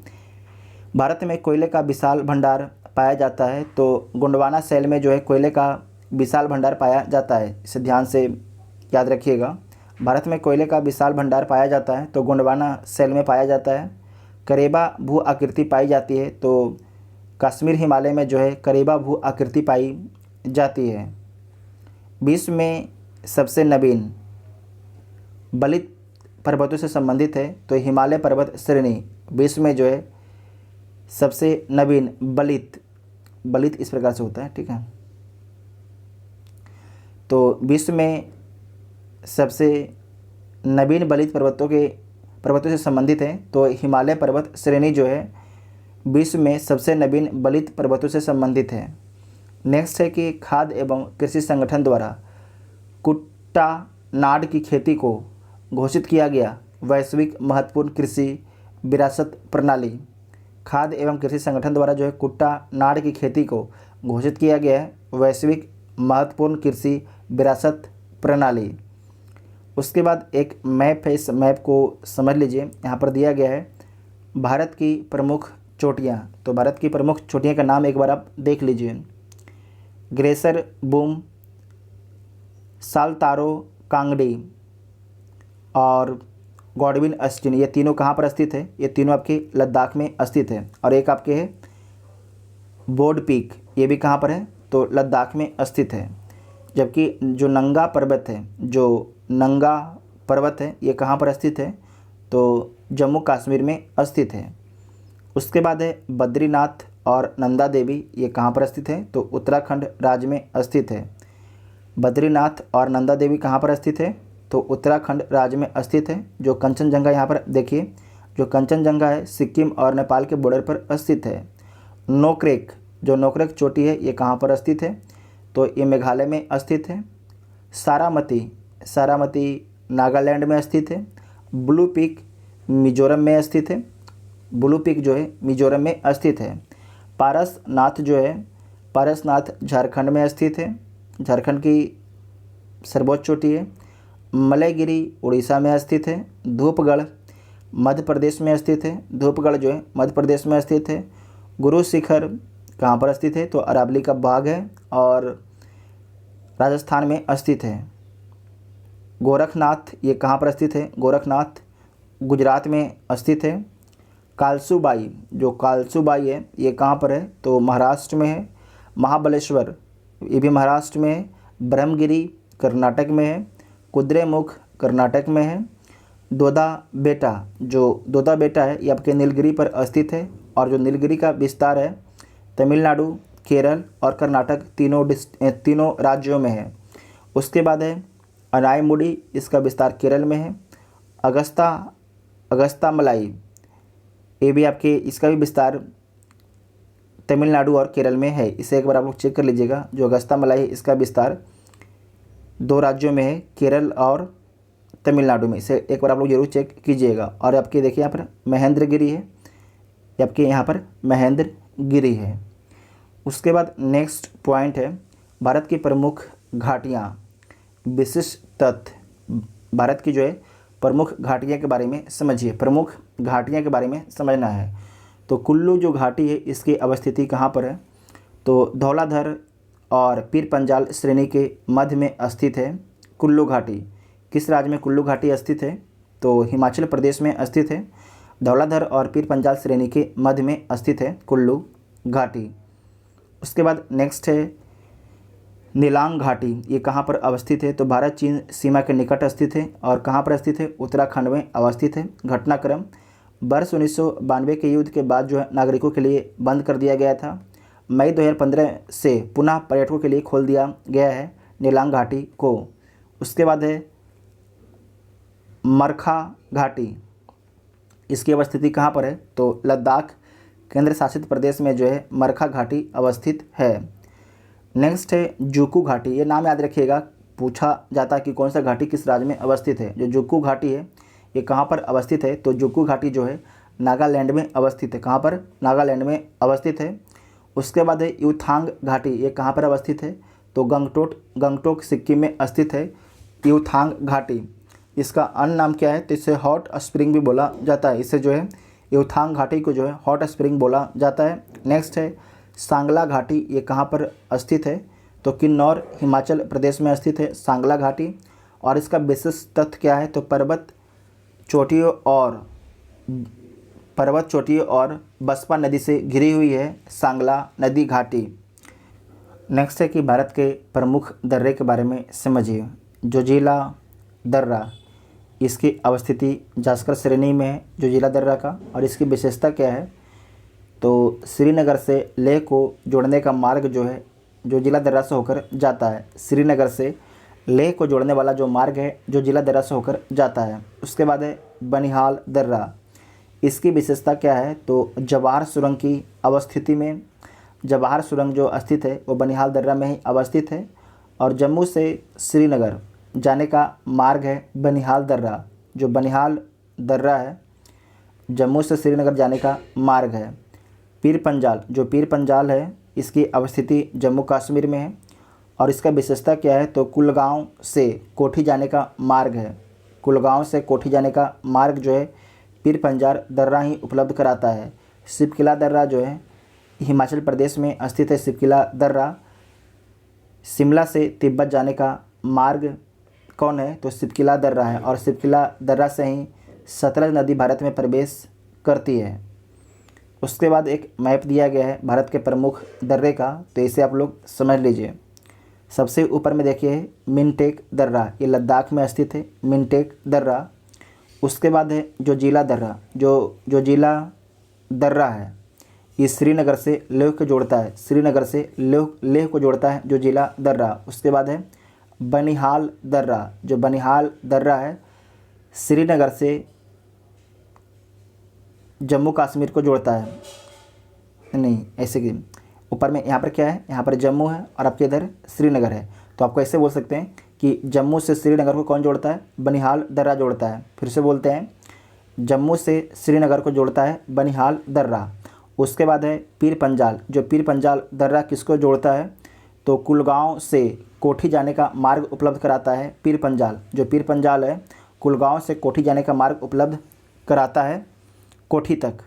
भारत में कोयले का विशाल भंडार पाया जाता है। तो गोंडवाना सेल में जो है कोयले का विशाल भंडार पाया जाता है, इसे ध्यान से याद रखिएगा। भारत में कोयले का विशाल भंडार पाया जाता है तो गोंडवाना सेल में पाया जाता है। करेबा भू आकृति पाई जाती है, तो कश्मीर हिमालय में जो है करेबा भू आकृति पाई जाती है। विश्व में सबसे नवीन बलित पर्वतों से संबंधित है तो हिमालय पर्वत श्रेणी विश्व में जो है सबसे नवीन बलित इस प्रकार से होता है, ठीक है। तो विश्व में सबसे नवीन बलित पर्वतों से संबंधित है तो हिमालय पर्वत श्रेणी जो है विश्व में सबसे नवीन बलित पर्वतों से संबंधित है। नेक्स्ट है कि खाद्य एवं कृषि संगठन द्वारा कुट्टानाड की खेती को घोषित किया गया वैश्विक महत्वपूर्ण कृषि विरासत प्रणाली। खाद्य एवं कृषि संगठन द्वारा जो है कुट्टानाड की खेती को घोषित किया गया है वैश्विक महत्वपूर्ण कृषि विरासत प्रणाली। उसके बाद एक मैप है, इस मैप को समझ लीजिए। यहाँ पर दिया गया है भारत की प्रमुख चोटियाँ। तो भारत की प्रमुख चोटियाँ का नाम एक बार आप देख लीजिए। ग्लेशियर बूम, सालतारो कांगड़ी और गॉडविन ऑस्टिन, ये तीनों कहाँ पर स्थित है? ये तीनों आपके लद्दाख में स्थित है। और एक आपके है बोर्ड पीक, ये भी कहाँ पर है, तो लद्दाख में स्थित है। जबकि जो नंगा पर्वत है, जो नंगा पर्वत है, ये कहाँ पर स्थित है, तो जम्मू कश्मीर में स्थित है। उसके बाद है बद्रीनाथ और नंदा देवी, ये कहाँ पर स्थित है, तो उत्तराखंड राज्य में स्थित है। बद्रीनाथ और नंदा देवी कहाँ पर स्थित है, तो उत्तराखंड राज्य में स्थित है। जो कंचनजंगा यहाँ पर देखिए, जो कंचनजंगा है सिक्किम और नेपाल के बॉर्डर पर स्थित है। नोक्रेक, जो नोक्रेक चोटी है, ये कहाँ पर स्थित है, तो ये मेघालय में स्थित है। सारामती, सारामती नागालैंड में स्थित है। ब्लू पीक मिजोरम में स्थित है। ब्लू पीक जो है मिजोरम में स्थित है। पारसनाथ जो है, पारसनाथ झारखंड में स्थित है, झारखंड की सर्वोच्च चोटी है। मलयगिरी उड़ीसा में स्थित है। धूपगढ़ मध्य प्रदेश में स्थित है, धूपगढ़ जो है मध्य प्रदेश में स्थित है। गुरु शिखर कहाँ पर स्थित है, तो अरावली का बाग है और राजस्थान में स्थित है। गोरखनाथ ये कहाँ पर स्थित है, गोरखनाथ गुजरात में स्थित है। कालसूबाई, जो कालसूबाई है, ये कहाँ पर है, तो महाराष्ट्र में है। महाबलेश्वर, ये भी महाराष्ट्र में है। ब्रह्मगिरी कर्नाटक में है। कुद्रेमुख कर्नाटक में है। दोदा बेटा, जो दोदा बेटा है, ये आपके नीलगिरी पर स्थित है और जो नीलगिरी का विस्तार है तमिलनाडु, केरल और कर्नाटक तीनों राज्यों में है। उसके बाद है अनायमुडी, इसका विस्तार केरल में है। अगस्ता मलाई, ये भी आपके, इसका भी विस्तार तमिलनाडु और केरल में है। इसे एक बार आप लोग चेक कर लीजिएगा। जो अगस्ता मलाई, इसका विस्तार 2 राज्यों में है, केरल और तमिलनाडु में। इसे एक बार आप लोग जरूर चेक कीजिएगा। और आपके देखिए यहाँ पर महेंद्रगिरी है, आपके यहाँ पर महेंद्रगिरी है। उसके बाद नेक्स्ट पॉइंट है भारत की प्रमुख घाटियाँ, विशिष्ट तथ्य। भारत की जो है प्रमुख घाटियाँ के बारे में समझिए, प्रमुख घाटियाँ के बारे में समझना है। तो कुल्लू जो घाटी है, इसकी अवस्थिति कहाँ पर है, तो धौलाधर और पीर पंजाल श्रेणी के मध्य में स्थित है कुल्लू घाटी। किस राज्य में कुल्लू घाटी स्थित है, तो हिमाचल प्रदेश में स्थित है। धौलाधर और पीर पंजाल श्रेणी के मध्य में स्थित है कुल्लू घाटी। उसके बाद नेक्स्ट है नीलांग घाटी, ये कहाँ पर अवस्थित है, तो भारत चीन सीमा के निकट स्थित है। और कहाँ पर स्थित है, उत्तराखंड में अवस्थित है। घटनाक्रम वर्ष 1992 के युद्ध के बाद जो है नागरिकों के लिए बंद कर दिया गया था। मई 2015 से पुनः पर्यटकों के लिए खोल दिया गया है नीलांग घाटी को। उसके बाद है मरखा घाटी, इसकी अवस्थिति कहाँ पर है, तो लद्दाख केंद्र शासित प्रदेश में जो है मरखा घाटी अवस्थित है। नेक्स्ट है जुकू घाटी, ये नाम याद रखिएगा, पूछा जाता है कि कौन सा घाटी किस राज्य में अवस्थित है। जो जुकू घाटी है, ये कहाँ पर अवस्थित है, तो जुकू घाटी जो है नागालैंड में अवस्थित है। कहाँ पर, नागालैंड में अवस्थित है। उसके बाद है यूथांग घाटी, ये कहाँ पर अवस्थित है, तो गंगटोक सिक्किम में स्थित है यूथांग घाटी। इसका अन्य नाम क्या है, तो इसे हॉट स्प्रिंग भी बोला जाता है। इसे जो है यूथांग घाटी को जो है हॉट स्प्रिंग बोला जाता है। नेक्स्ट है सांगला घाटी, ये कहाँ पर स्थित है, तो किन्नौर हिमाचल प्रदेश में स्थित है सांगला घाटी। और इसका विशेष तथ्य क्या है, तो पर्वत चोटियों और बसपा नदी से घिरी हुई है सांगला नदी घाटी। नेक्स्ट है कि भारत के प्रमुख दर्रे के बारे में समझिए। जोजिला दर्रा, इसकी अवस्थिति जास्कर श्रेणी में है जोजिला दर्रा का। और इसकी विशेषता क्या है, तो श्रीनगर से लेह को जोड़ने का मार्ग जो है जोजिला दर्रा से होकर जाता है। श्रीनगर से लेह को जोड़ने वाला जो मार्ग है जोजिला दर्रा से होकर जाता है। उसके बाद है बनिहाल दर्रा, इसकी विशेषता क्या है, तो जवाहर सुरंग की अवस्थिति में, जवाहर सुरंग जो स्थित है वो बनिहाल दर्रा में ही अवस्थित है। और जम्मू से श्रीनगर जाने का मार्ग है बनिहाल दर्रा। जो बनिहाल दर्रा है जम्मू से श्रीनगर जाने का मार्ग है। पीर पंजाल, जो पीर पंजाल है, इसकी अवस्थिति जम्मू कश्मीर में है। और इसका विशेषता क्या है, तो कुलगांव से कोठी जाने का मार्ग है। कुलगांव से कोठी जाने का मार्ग जो है पीर पंजाल दर्रा ही उपलब्ध कराता है। सिपकिला दर्रा जो है हिमाचल प्रदेश में स्थित है। सिपकिला दर्रा शिमला से तिब्बत जाने का मार्ग कौन है, तो सिपकिला दर्रा है। और सिपकिला दर्रा से ही सतलज नदी भारत में प्रवेश करती है। उसके बाद एक मैप दिया गया है भारत के प्रमुख दर्रे का, तो इसे आप लोग समझ लीजिए। सबसे ऊपर में देखिए मिनटेक दर्रा, ये लद्दाख में स्थित है मिनटेक दर्रा। उसके बाद है जो जिला दर्रा, जो जिला दर्रा है ये श्रीनगर से लेह को जोड़ता है, श्रीनगर से लेह को जोड़ता है जो जिला दर्रा। उसके बाद है बनिहाल दर्रा, जो बनिहाल दर्रा है श्रीनगर से जम्मू कश्मीर को जोड़ता है। नहीं ऐसे कि ऊपर में यहाँ पर क्या है, यहाँ पर जम्मू है और आपके इधर श्रीनगर है, तो आपको ऐसे बोल सकते हैं कि जम्मू से श्रीनगर को कौन जोड़ता है, बनिहाल दर्रा जोड़ता है। फिर से बोलते हैं, जम्मू से श्रीनगर को जोड़ता है बनिहाल दर्रा। उसके बाद है पीर पंजाल, जो पीर पंजाल दर्रा किसको जोड़ता है, तो कुलगांव से कोठी जाने का मार्ग उपलब्ध कराता है पीर पंजाल। जो पीर पंजाल है कुलगांव से कोठी जाने का मार्ग उपलब्ध कराता है कोठी तक।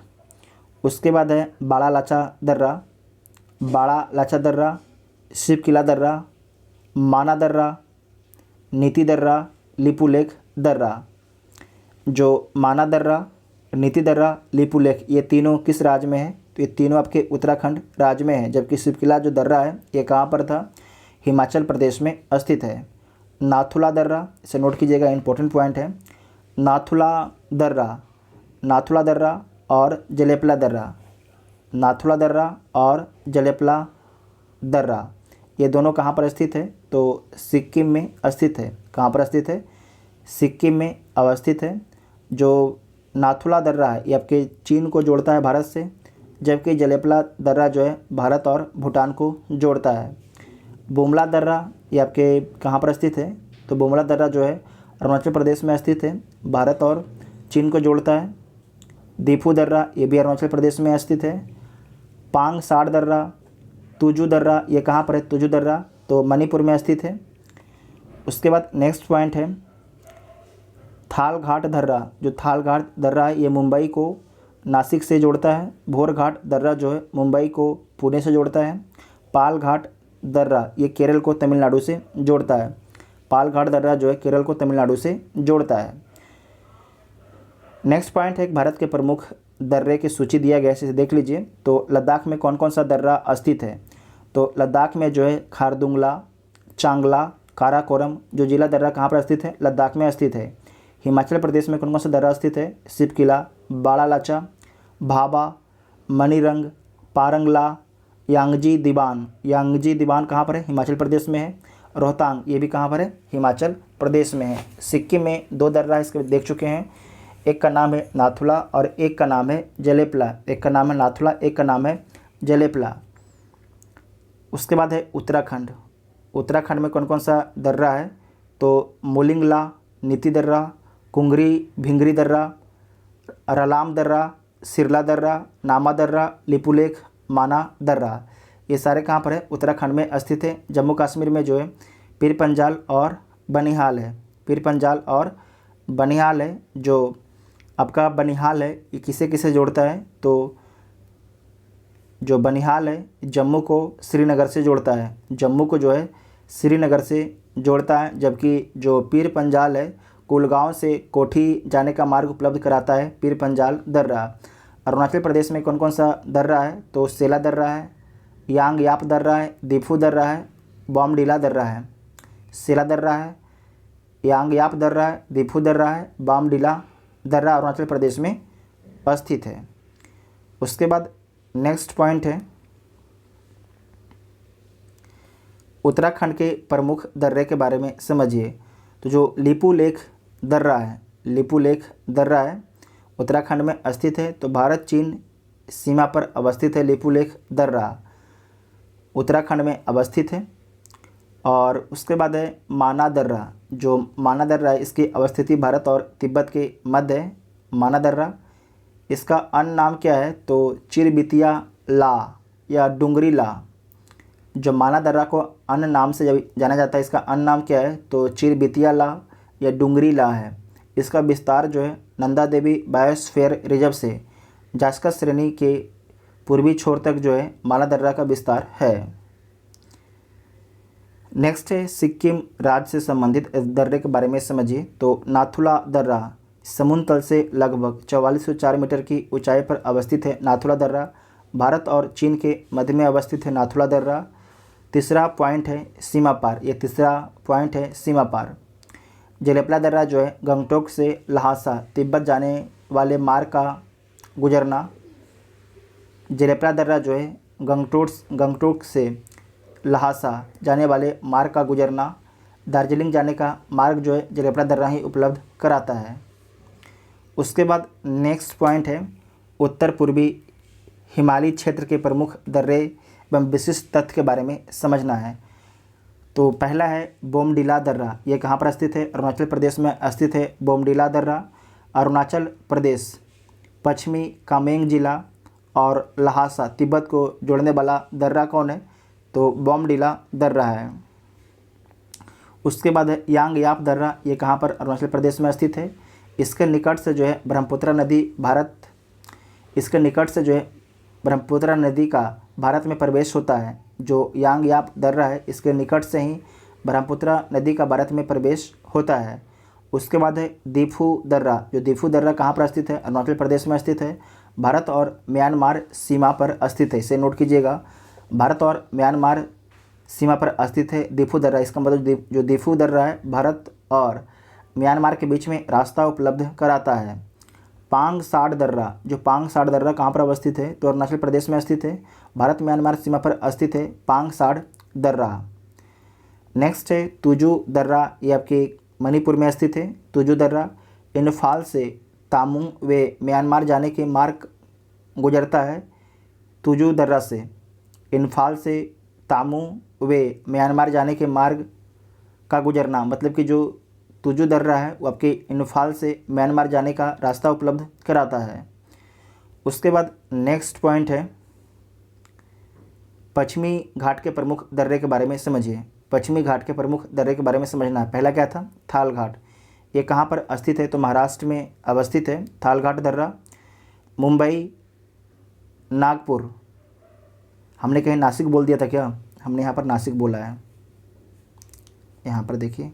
उसके बाद है बाड़ा लाचा दर्रा, बाड़ा लाचा दर्रा, शिव किला दर्रा, माना दर्रा, नीति दर्रा, लिपुलेख दर्रा। जो माना दर्रा, नीति दर्रा, लिपुलेख ये तीनों किस राज्य में है, तो ये तीनों आपके उत्तराखंड राज्य में है। जबकि शिव किला जो दर्रा है ये कहाँ पर था, हिमाचल प्रदेश में स्थित है। नाथुला दर्रा, इसे नोट कीजिएगा, इंपॉर्टेंट पॉइंट है। नाथुला दर्रा, नाथुला दर्रा और जलेपला दर्रा, नाथुला दर्रा और जलेपला दर्रा ये दोनों कहाँ पर स्थित है, तो सिक्किम में स्थित है। कहाँ पर स्थित है, सिक्किम में अवस्थित है। जो नाथुला दर्रा है ये आपके चीन को जोड़ता है भारत से, जबकि जलेपला दर्रा जो है भारत और भूटान को जोड़ता है। बुमला दर्रा ये आपके कहाँ पर स्थित है, तो बुमला दर्रा जो है अरुणाचल प्रदेश में स्थित है, भारत और चीन को जोड़ता है। दीफू दर्रा ये भी अरुणाचल प्रदेश में स्थित है। पांग साड़ दर्रा, तुजू दर्रा ये कहाँ पर है, तुजू दर्रा तो मणिपुर में स्थित है। उसके बाद नेक्स्ट पॉइंट है थाल घाट दर्रा, जो थाल घाट दर्रा है ये मुंबई को नासिक से जोड़ता है। भोर घाट दर्रा जो है मुंबई को पुणे से जोड़ता है। पाल घाट दर्रा ये केरल को तमिलनाडु से जोड़ता है। पाल घाट दर्रा जो है केरल को तमिलनाडु से जोड़ता है। नेक्स्ट पॉइंट है भारत के प्रमुख दर्रे की सूची दिया गया है, इसे देख लीजिए। तो लद्दाख में कौन कौन सा दर्रा स्थित है, तो लद्दाख में जो है खारदुंगला, चांगला, काराकोरम जो जिला दर्रा कहाँ पर स्थित है, लद्दाख में स्थित है। हिमाचल प्रदेश में कौन कौन सा दर्रा स्थित है, शिव किला, बाड़ा लाचा, भाबा, मणिरंग, पारंगला, यांगजी दिबान। यांगजी दिबान कहाँ पर है, हिमाचल प्रदेश में है। रोहतांग ये भी कहाँ पर है, हिमाचल प्रदेश में है। सिक्किम में दो दर्रा इसके देख चुके हैं, एक का नाम है नाथुला और एक का नाम है जलेपला। एक का नाम है नाथुला, एक का नाम है जलेपला। उसके बाद है उत्तराखंड। उत्तराखंड में कौन कौन सा दर्रा है, तो मोलिंगला, नीति दर्रा, कुंगरी भिंगरी दर्रा, रलाम दर्रा, सिरला दर्रा, नामा दर्रा, लिपुलेख, माना दर्रा। ये सारे कहाँ पर है, उत्तराखंड में स्थित है। जम्मू कश्मीर में जो है पीर पंजाल और बनिहाल है, पीर पंजाल और बनिहाल है। जो आपका बनिहाल है ये किसे किसे जोड़ता है, तो जो बनिहाल है जम्मू को श्रीनगर से जोड़ता है, जम्मू को जो है श्रीनगर से जोड़ता है। जबकि जो पीर पंजाल है कुलगांव से कोठी जाने का मार्ग उपलब्ध कराता है पीर पंजाल दर्रा। अरुणाचल प्रदेश में कौन कौन सा दर्रा है, तो सेला दर्रा है, यांग याप दर्रा है, दीफू दर्रा है, बॉमडीला दर्रा है। सेला दर्रा है, यांग याप दर्रा है, दीफू दर्रा है, बॉमडीला दर्रा अरुणाचल प्रदेश में स्थित है। उसके बाद नेक्स्ट पॉइंट है उत्तराखंड के प्रमुख दर्रे के बारे में समझिए। तो जो लिपुलेख दर्रा है, लिपुलेख दर्रा है उत्तराखंड में स्थित है। तो भारत चीन सीमा पर अवस्थित है लिपुलेख दर्रा, उत्तराखंड में अवस्थित है। और उसके बाद है माना दर्रा, जो माना दर्रा है इसकी अवस्थिति भारत और तिब्बत के मध्य है। माना दर्रा, इसका अन्य नाम क्या है, तो चिरबितिया ला या डुंगरी ला। जो माना दर्रा को अन्य नाम से जब जाना जाता है, इसका अन्य नाम क्या है, तो चिरबितिया ला या डुंगरी ला है। इसका विस्तार जो है नंदा देवी बायोस्फीयर रिजर्व से जास्कर श्रेणी के पूर्वी छोर तक जो है माना दर्रा का विस्तार है। नेक्स्ट है सिक्किम राज्य से संबंधित इस दर्रे के बारे में समझिए। तो नाथुला दर्रा समुद्र तल से लगभग 4404 मीटर की ऊंचाई पर अवस्थित है नाथुला दर्रा। भारत और चीन के मध्य में अवस्थित है नाथुला दर्रा। तीसरा पॉइंट है सीमा पार, ये तीसरा पॉइंट है सीमा पार। जेलेपला दर्रा जो है गंगटोक से ल्हासा तिब्बत जाने वाले मार्ग का गुजरना। जेलेपला दर्रा जो है गंगटोक से ल्हासा जाने वाले मार्ग का गुजरना। दार्जिलिंग जाने का मार्ग जो है जेलेपला दर्रा ही उपलब्ध कराता है। उसके बाद नेक्स्ट पॉइंट है उत्तर पूर्वी हिमालयी क्षेत्र के प्रमुख दर्रे एवं विशिष्ट तथ्य के बारे में समझना है। तो पहला है बोमडिला दर्रा, ये कहाँ पर स्थित है? अरुणाचल प्रदेश में स्थित है बोमडिला दर्रा। अरुणाचल प्रदेश, पश्चिमी कामेंग जिला और ल्हासा तिब्बत को जोड़ने वाला दर्रा कौन है? तो बोमडिला दर्रा है। उसके बाद है यांगयाप दर्रा, ये कहाँ पर? अरुणाचल प्रदेश में स्थित है। इसके निकट से जो है ब्रह्मपुत्र नदी का भारत में प्रवेश होता है। जो यांगयाप दर्रा है इसके निकट से ही ब्रह्मपुत्र नदी का भारत में प्रवेश होता है। उसके बाद है दीफू दर्रा, जो दीफू दर्रा कहाँ पर स्थित है? अरुणाचल प्रदेश में स्थित है। भारत और म्यांमार सीमा पर स्थित है, इसे नोट कीजिएगा। भारत और म्यांमार सीमा पर स्थित है दीफू दर्रा। इसका मतलब जो दीफू दर्रा है भारत और म्यांमार के बीच में रास्ता उपलब्ध कराता है। पांगसाड़ दर्रा, जो पांगसाड़ दर्रा कहाँ पर अवस्थित है? तो अरुणाचल प्रदेश में स्थित है। भारत म्यांमार सीमा पर स्थित है पांगसाड़ दर्रा। नेक्स्ट है तुजू दर्रा, ये आपके मणिपुर में स्थित है। तुजू दर्रा इम्फाल से तामुंग वे म्यांमार जाने के मार्ग गुजरता है। तुजू दर्रा से इम्फाल से तामुंग वे म्यांमार जाने के मार्ग का गुजरना, मतलब कि जो तुजू दर्रा है वो आपके इम्फाल से म्यांमार जाने का रास्ता उपलब्ध कराता है। उसके बाद नेक्स्ट पॉइंट है पश्चिमी घाट के प्रमुख दर्रे के बारे में समझिए। पश्चिमी घाट के प्रमुख दर्रे के बारे में समझना है। पहला क्या था? थाल घाट, ये कहाँ पर स्थित है? तो महाराष्ट्र में अवस्थित है थाल घाट दर्रा। मुंबई, नागपुर, हमने कहीं नासिक बोल दिया था क्या? हमने यहाँ पर नासिक बोला है। यहाँ पर देखिए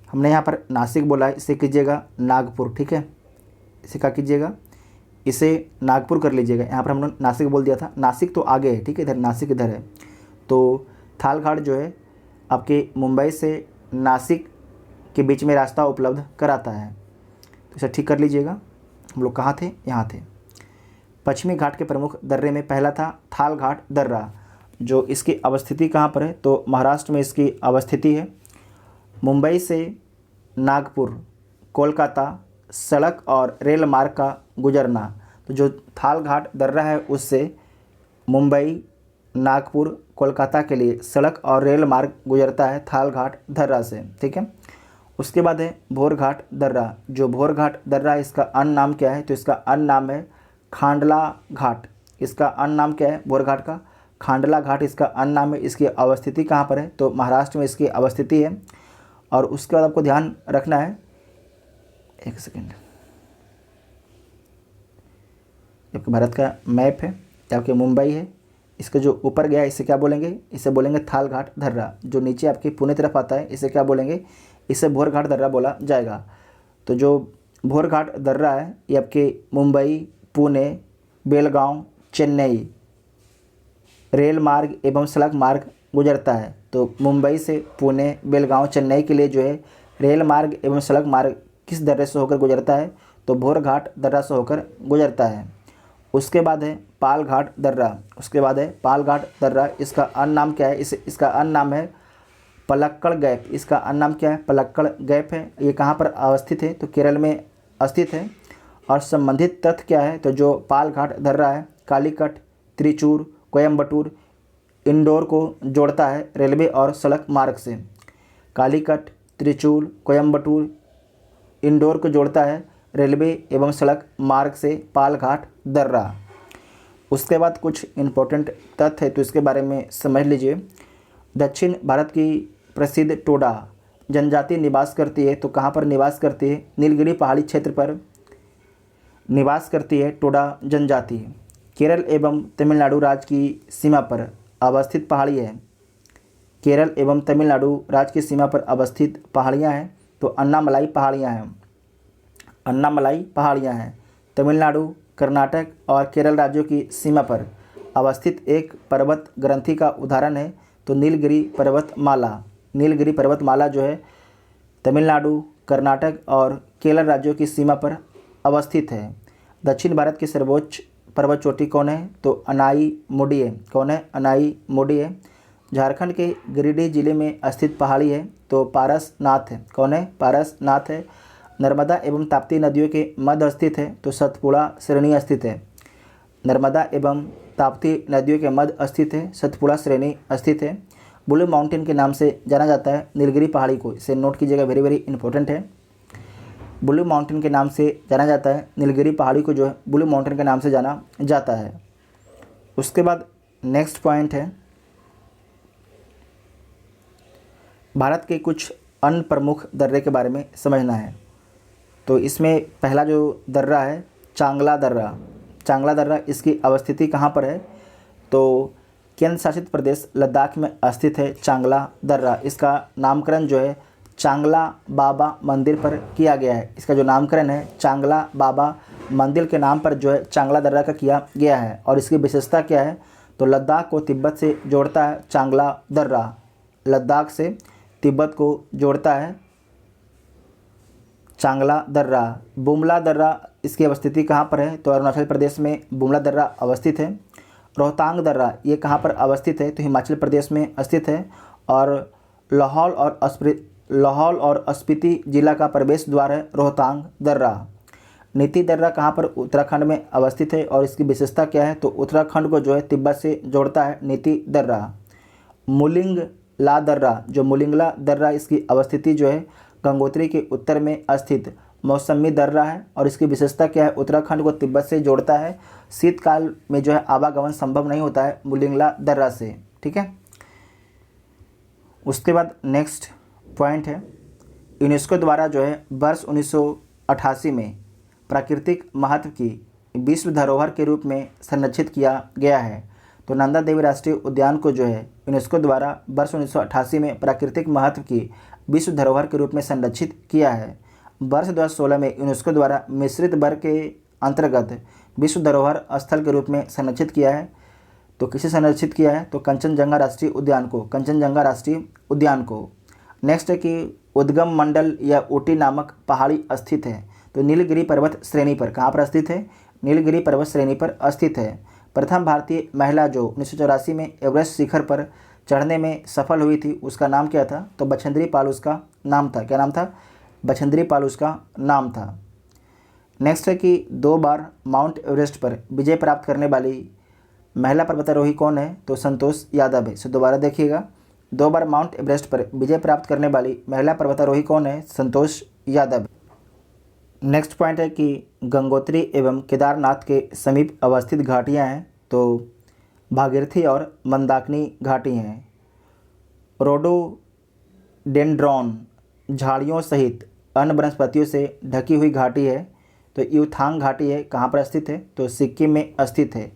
हमने यहाँ पर नासिक बोला है, इसे कीजिएगा नागपुर, ठीक है? इसे क्या कीजिएगा? इसे नागपुर कर लीजिएगा। यहाँ पर हमने नासिक बोल दिया था, नासिक तो आगे है, ठीक है? इधर नासिक इधर है। तो थाल घाट जो है आपके मुंबई से नासिक के बीच में रास्ता उपलब्ध कराता है, तो इसे ठीक कर लीजिएगा। हम लोग कहाँ थे? यहाँ थे। पश्चिमी घाट के प्रमुख दर्रे में पहला था थाल घाट दर्रा, जो इसकी अवस्थिति कहाँ पर है? तो महाराष्ट्र में इसकी अवस्थिति है। मुंबई से नागपुर, कोलकाता सड़क और रेल मार्ग का गुजरना। तो जो थाल घाट दर्रा है उससे मुंबई, नागपुर, कोलकाता के लिए सड़क और रेल मार्ग गुजरता है थाल घाट दर्रा से, ठीक है? उसके बाद है भोर घाट दर्रा। जो भोर घाट दर्रा है इसका अन्य नाम क्या है? तो इसका अन्य नाम है खांडला घाट। इसका अन्य नाम क्या है भोर घाट का? खांडला घाट इसका अन्य नाम है। इसकी अवस्थिति कहाँ पर है? तो महाराष्ट्र में इसकी अवस्थिति है। और उसके बाद आपको ध्यान रखना है, एक सेकेंड, आपके भारत का मैप है, आपके मुंबई है, इसका जो ऊपर गया इसे क्या बोलेंगे? इसे बोलेंगे थाल घाट दर्रा। जो नीचे आपके पुणे तरफ आता है इसे क्या बोलेंगे? इसे भोर घाट दर्रा बोला जाएगा। तो जो भोर घाट दर्रा है ये आपके मुंबई, पुणे, बेलगांव, चेन्नई रेल मार्ग एवं सड़क मार्ग गुजरता है। तो मुंबई से पुणे, बेलगांव, चेन्नई के लिए जो है रेल मार्ग एवं सड़क मार्ग किस दर्रे से होकर गुजरता है? तो भोर घाट दर्रा से होकर गुजरता है। उसके बाद है पाल घाट दर्रा। उसके बाद है पाल घाट दर्रा। इसका अन्य नाम क्या है? इसका अन्य नाम है पलक्कड़ गैप। इसका अन्य नाम क्या है? पलक्कड़ गैप है। ये कहाँ पर अवस्थित है? तो केरल में स्थित है। और संबंधित तथ्य क्या है? तो जो पाल घाट दर्रा है कालीकट, त्रिचूर, कोयम्बटूर, इंदौर को जोड़ता है रेलवे और सड़क मार्ग से। कालीकट, त्रिचूर, कोयम्बटूर, इंदौर को जोड़ता है रेलवे एवं सड़क मार्ग से पाल घाट दर्रा। उसके बाद कुछ इम्पोर्टेंट तथ्य है तो इसके बारे में समझ लीजिए। दक्षिण भारत की प्रसिद्ध टोडा जनजाति निवास करती है। तो कहाँ पर निवास करती है? नीलगिरी पहाड़ी क्षेत्र पर निवास करती है टोडा जनजाति। केरल एवं तमिलनाडु राज्य की सीमा पर अवस्थित पहाड़ी है। केरल एवं तमिलनाडु राज्य की सीमा पर अवस्थित पहाड़ियाँ हैं तो अन्नामलाई पहाड़ियाँ हैं। अन्नामलाई पहाड़ियाँ हैं। तमिलनाडु, कर्नाटक और केरल राज्यों की सीमा पर अवस्थित एक पर्वत ग्रंथि का उदाहरण है तो नीलगिरी पर्वतमाला। नीलगिरी पर्वतमाला जो है तमिलनाडु, कर्नाटक और केरल राज्यों की सीमा पर अवस्थित है। दक्षिण भारत की सर्वोच्च पर्वत चोटी कौन है तो अनाई मुडी है। कौन है? अनाई मुडी है। झारखंड के गिरिडीह जिले में स्थित पहाड़ी है तो पारसनाथ है। कौन है? पारसनाथ है। नर्मदा एवं ताप्ती नदियों के मध्य स्थित है तो सतपुड़ा श्रेणी स्थित है। नर्मदा एवं ताप्ती नदियों के मध्य स्थित है, सतपुड़ा श्रेणी स्थित है। ब्लू माउंटेन के नाम से जाना जाता है नीलगिरी पहाड़ी को। इसे नोट कीजिएगा, वेरी वेरी इंपॉर्टेंट है। ब्लू माउंटेन के नाम से जाना जाता है नीलगिरी पहाड़ी को, जो है ब्लू माउंटेन के नाम से जाना जाता है। उसके बाद नेक्स्ट पॉइंट है भारत के कुछ अन्य प्रमुख दर्रे के बारे में समझना है। तो इसमें पहला जो दर्रा है चांगला दर्रा। चांगला दर्रा, इसकी अवस्थिति कहाँ पर है तो केंद्र शासित प्रदेश लद्दाख में स्थित है चांगला दर्रा। इसका नामकरण जो है चांगला बाबा मंदिर पर किया गया है। इसका जो नामकरण है चांगला बाबा मंदिर के नाम पर जो है चांगला दर्रा का किया गया है। और इसकी विशेषता क्या है तो लद्दाख को तिब्बत से जोड़ता है चांगला दर्रा। लद्दाख से तिब्बत को जोड़ता है चांगला दर्रा। बुमला दर्रा, इसकी अवस्थिति कहाँ पर है तो अरुणाचल प्रदेश में बुमला दर्रा अवस्थित है। रोहतांग दर्रा, ये कहाँ पर अवस्थित है तो हिमाचल प्रदेश में स्थित है। और लाहौल और स्पीति जिला का प्रवेश द्वार है रोहतांग दर्रा। नीति दर्रा कहाँ पर? उत्तराखंड में अवस्थित है। और इसकी विशेषता क्या है तो उत्तराखंड को जो है तिब्बत से जोड़ता है नीति दर्रा। मुलिंगला दर्रा, जो मुलिंगला दर्रा, इसकी अवस्थिति जो है गंगोत्री के उत्तर में स्थित मौसमी दर्रा है। और इसकी विशेषता क्या है उत्तराखंड को तिब्बत से जोड़ता है। शीतकाल में जो है आवागमन संभव नहीं होता है मुलिंगला दर्रा से। ठीक है। उसके बाद नेक्स्ट पॉइंट है यूनेस्को द्वारा जो है वर्ष 1988 में प्राकृतिक महत्व की विश्व धरोहर के रूप में संरक्षित किया गया है। तो नंदा देवी राष्ट्रीय उद्यान को जो है यूनेस्को द्वारा वर्ष 1988 में प्राकृतिक महत्व की विश्व धरोहर के रूप में संरक्षित किया है। वर्ष 2016 में यूनेस्को द्वारा मिश्रित वर्ग के अंतर्गत विश्व धरोहर स्थल के रूप में संरक्षित किया है। तो किसे संरक्षित किया है तो कंचनजंगा राष्ट्रीय उद्यान को। कंचनजंगा राष्ट्रीय उद्यान को। नेक्स्ट है कि उद्गम मंडल या ऊटी नामक पहाड़ी स्थित है तो नीलगिरी पर्वत श्रेणी पर। कहाँ पर स्थित है? नीलगिरी पर्वत श्रेणी पर स्थित है। प्रथम भारतीय महिला जो 1984 में एवरेस्ट शिखर पर चढ़ने में सफल हुई थी उसका नाम क्या था तो बछेंद्री पाल उसका नाम था। क्या नाम था? बछेंद्री पाल उसका नाम था। नेक्स्ट है कि 2 बार माउंट एवरेस्ट पर विजय प्राप्त करने वाली महिला पर्वतारोही कौन है तो संतोष यादव है। सो दोबारा देखिएगा, 2 बार माउंट एवरेस्ट पर विजय प्राप्त करने वाली महिला पर्वतारोही कौन है? संतोष यादव। नेक्स्ट पॉइंट है कि गंगोत्री एवं केदारनाथ के समीप अवस्थित घाटियां हैं तो भागीरथी और मंदाकिनी घाटी हैं। रोडोडेंड्रॉन झाड़ियों सहित अन्य वनस्पतियों से ढकी हुई घाटी है तो यूथांग घाटी है। कहाँ पर स्थित है तो सिक्किम में स्थित है।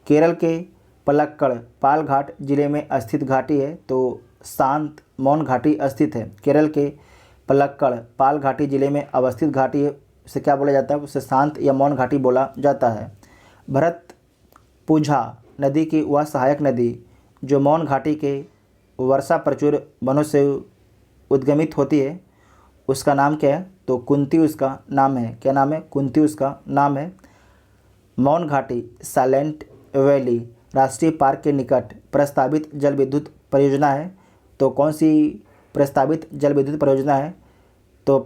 केरल के पलक्कड़ पालघाट जिले में स्थित घाटी है तो शांत मौन घाटी स्थित है। केरल के पलक्कड़ पालघाटी जिले में अवस्थित घाटी है, उसे क्या बोला जाता है? उसे शांत या मौन घाटी बोला जाता है। भरतपुझा नदी की वह सहायक नदी जो मौन घाटी के वर्षा प्रचुर वनों से उद्गमित होती है उसका नाम क्या है तो कुंती उसका नाम है। क्या नाम है? कुंती उसका नाम है। मौन घाटी साइलेंट वैली राष्ट्रीय पार्क के निकट प्रस्तावित जल विद्युत परियोजना है तो कौन सी प्रस्तावित जल विद्युत परियोजना है तो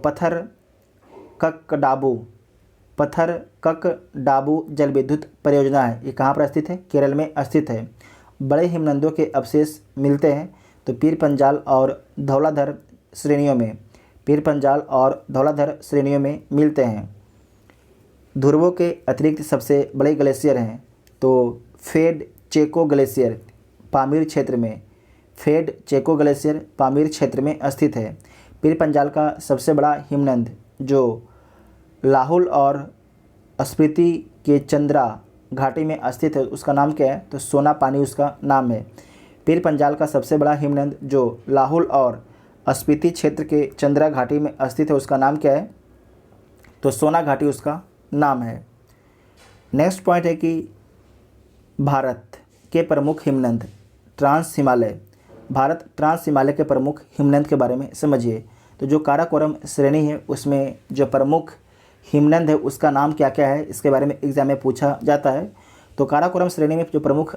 पत्थरकडाबू जल विद्युत परियोजना है। ये कहाँ पर स्थित है? केरल में स्थित है। बड़े हिमनदों के अवशेष मिलते हैं तो पीर पंजाल और धौलाधर श्रेणियों में। पीर पंजाल और धौलाधर श्रेणियों में मिलते हैं। ध्रुवों के अतिरिक्त सबसे बड़े ग्लेशियर हैं तो फेड चेको ग्लेशियर पामीर क्षेत्र में। फेड चेको ग्लेशियर पामीर क्षेत्र में स्थित है। पीर पंजाल का सबसे बड़ा हिमनद जो लाहुल और स्पीति के चंद्रा घाटी में स्थित है उसका नाम क्या है तो सोना पानी उसका नाम है। पीर पंजाल का सबसे बड़ा हिमनद जो लाहुल और स्पीति क्षेत्र के चंद्रा घाटी में स्थित है उसका नाम क्या है तो सोना घाटी उसका नाम है। नेक्स्ट पॉइंट है कि भारत के प्रमुख हिमनद ट्रांस हिमालय, भारत ट्रांस हिमालय के प्रमुख हिमनद के बारे में समझिए। तो जो काराकोरम श्रेणी है उसमें जो प्रमुख हिमनद है उसका नाम क्या क्या है, इसके बारे में एग्जाम में पूछा जाता है। तो काराकोरम श्रेणी में जो प्रमुख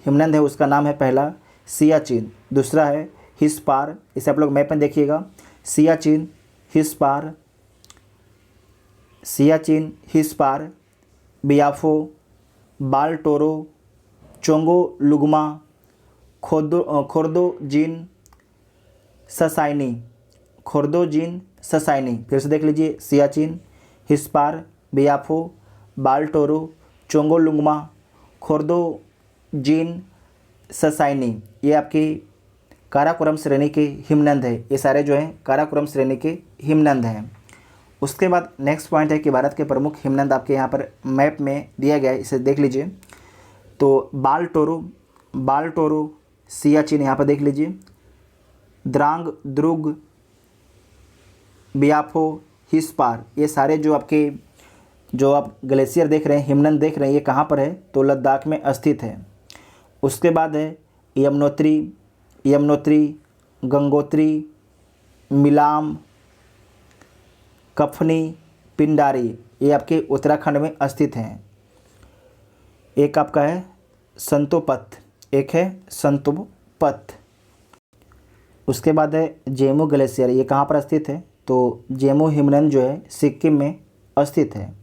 हिमनद है उसका नाम है पहला सियाचिन, दूसरा है हिस्पार, इसे आप लोग मैप में देखिएगा, सियाचिन हिस्पार, बियाफो, बालटोरो, चोंगोलुग्मा, खोर्दोजिन ससाइनी। फिर से देख लीजिए, सियाचिन, हिस्पार, बियाफो, बालटोरो, चोंगोलुग्मा, खोर्दोजिन ससाइनी, ये आपकी काराकोरम श्रेणी के हिमनद है। ये सारे जो हैं काराकोरम श्रेणी के हिमनद हैं। उसके बाद नेक्स्ट पॉइंट है कि भारत के प्रमुख हिमनद आपके यहाँ पर मैप में दिया गया है, इसे देख लीजिए। तो बालटोरो, सियाचिन यहाँ पर देख लीजिए, द्रांग द्रुग, बियाफो, हिस्पार, ये सारे जो आप ग्लेशियर देख रहे हैं, हिमनद देख रहे हैं, ये कहाँ पर है, तो लद्दाख में स्थित है। उसके बाद है यमुनोत्री, गंगोत्री, मिलाम, कफनी, पिंडारी, ये आपके उत्तराखंड में स्थित हैं। एक आपका है संतोपत। उसके बाद है जेमू ग्लेशियर, ये कहाँ पर स्थित है, तो जेमू हिमनद जो है सिक्किम में स्थित है।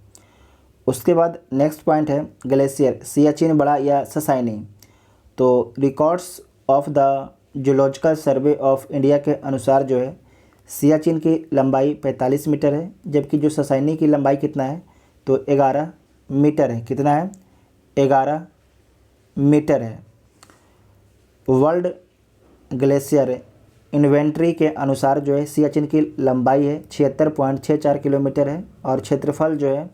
उसके बाद नेक्स्ट पॉइंट है ग्लेशियर सियाचिन बड़ा या ससाइनी। तो records of the zoological survey of India के अनुसार जो है सियाचिन की लंबाई 45 मीटर है, जबकि जो ससाइनी की लंबाई कितना है, तो 11 मीटर है। कितना है, 11 मीटर है। वर्ल्ड ग्लेशियर इन्वेंट्री के अनुसार जो है सियाचिन की लंबाई है 76.64 किलोमीटर है और क्षेत्रफल जो है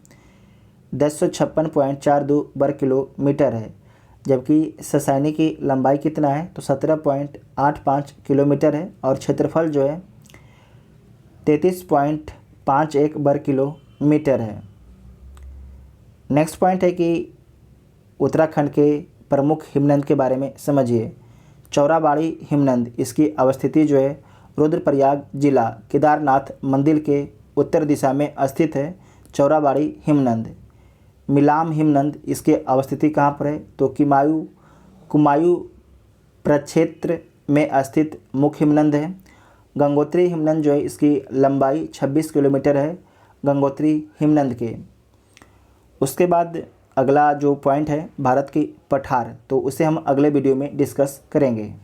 1056.42 वर्ग किलोमीटर है, जबकि ससाइनी की लंबाई कितना है, तो 17.85 किलोमीटर है और क्षेत्रफल जो है 33.51 वर्ग किलोमीटर है। नेक्स्ट पॉइंट है कि उत्तराखंड के प्रमुख हिमनद के बारे में समझिए। चौराबाड़ी हिमनद, इसकी अवस्थिति जो है रुद्रप्रयाग जिला केदारनाथ मंदिर के उत्तर दिशा में स्थित है चौराबाड़ी हिमनद। मिलाम हिमनद, इसकी अवस्थिति कहाँ पर है, तो कुमायूं प्रक्षेत्र में स्थित मुख्य हिमनद है। गंगोत्री हिमनद जो है इसकी लंबाई 26 किलोमीटर है गंगोत्री हिमनद के। उसके बाद अगला जो पॉइंट है भारत की पठार, तो उसे हम अगले वीडियो में डिस्कस करेंगे।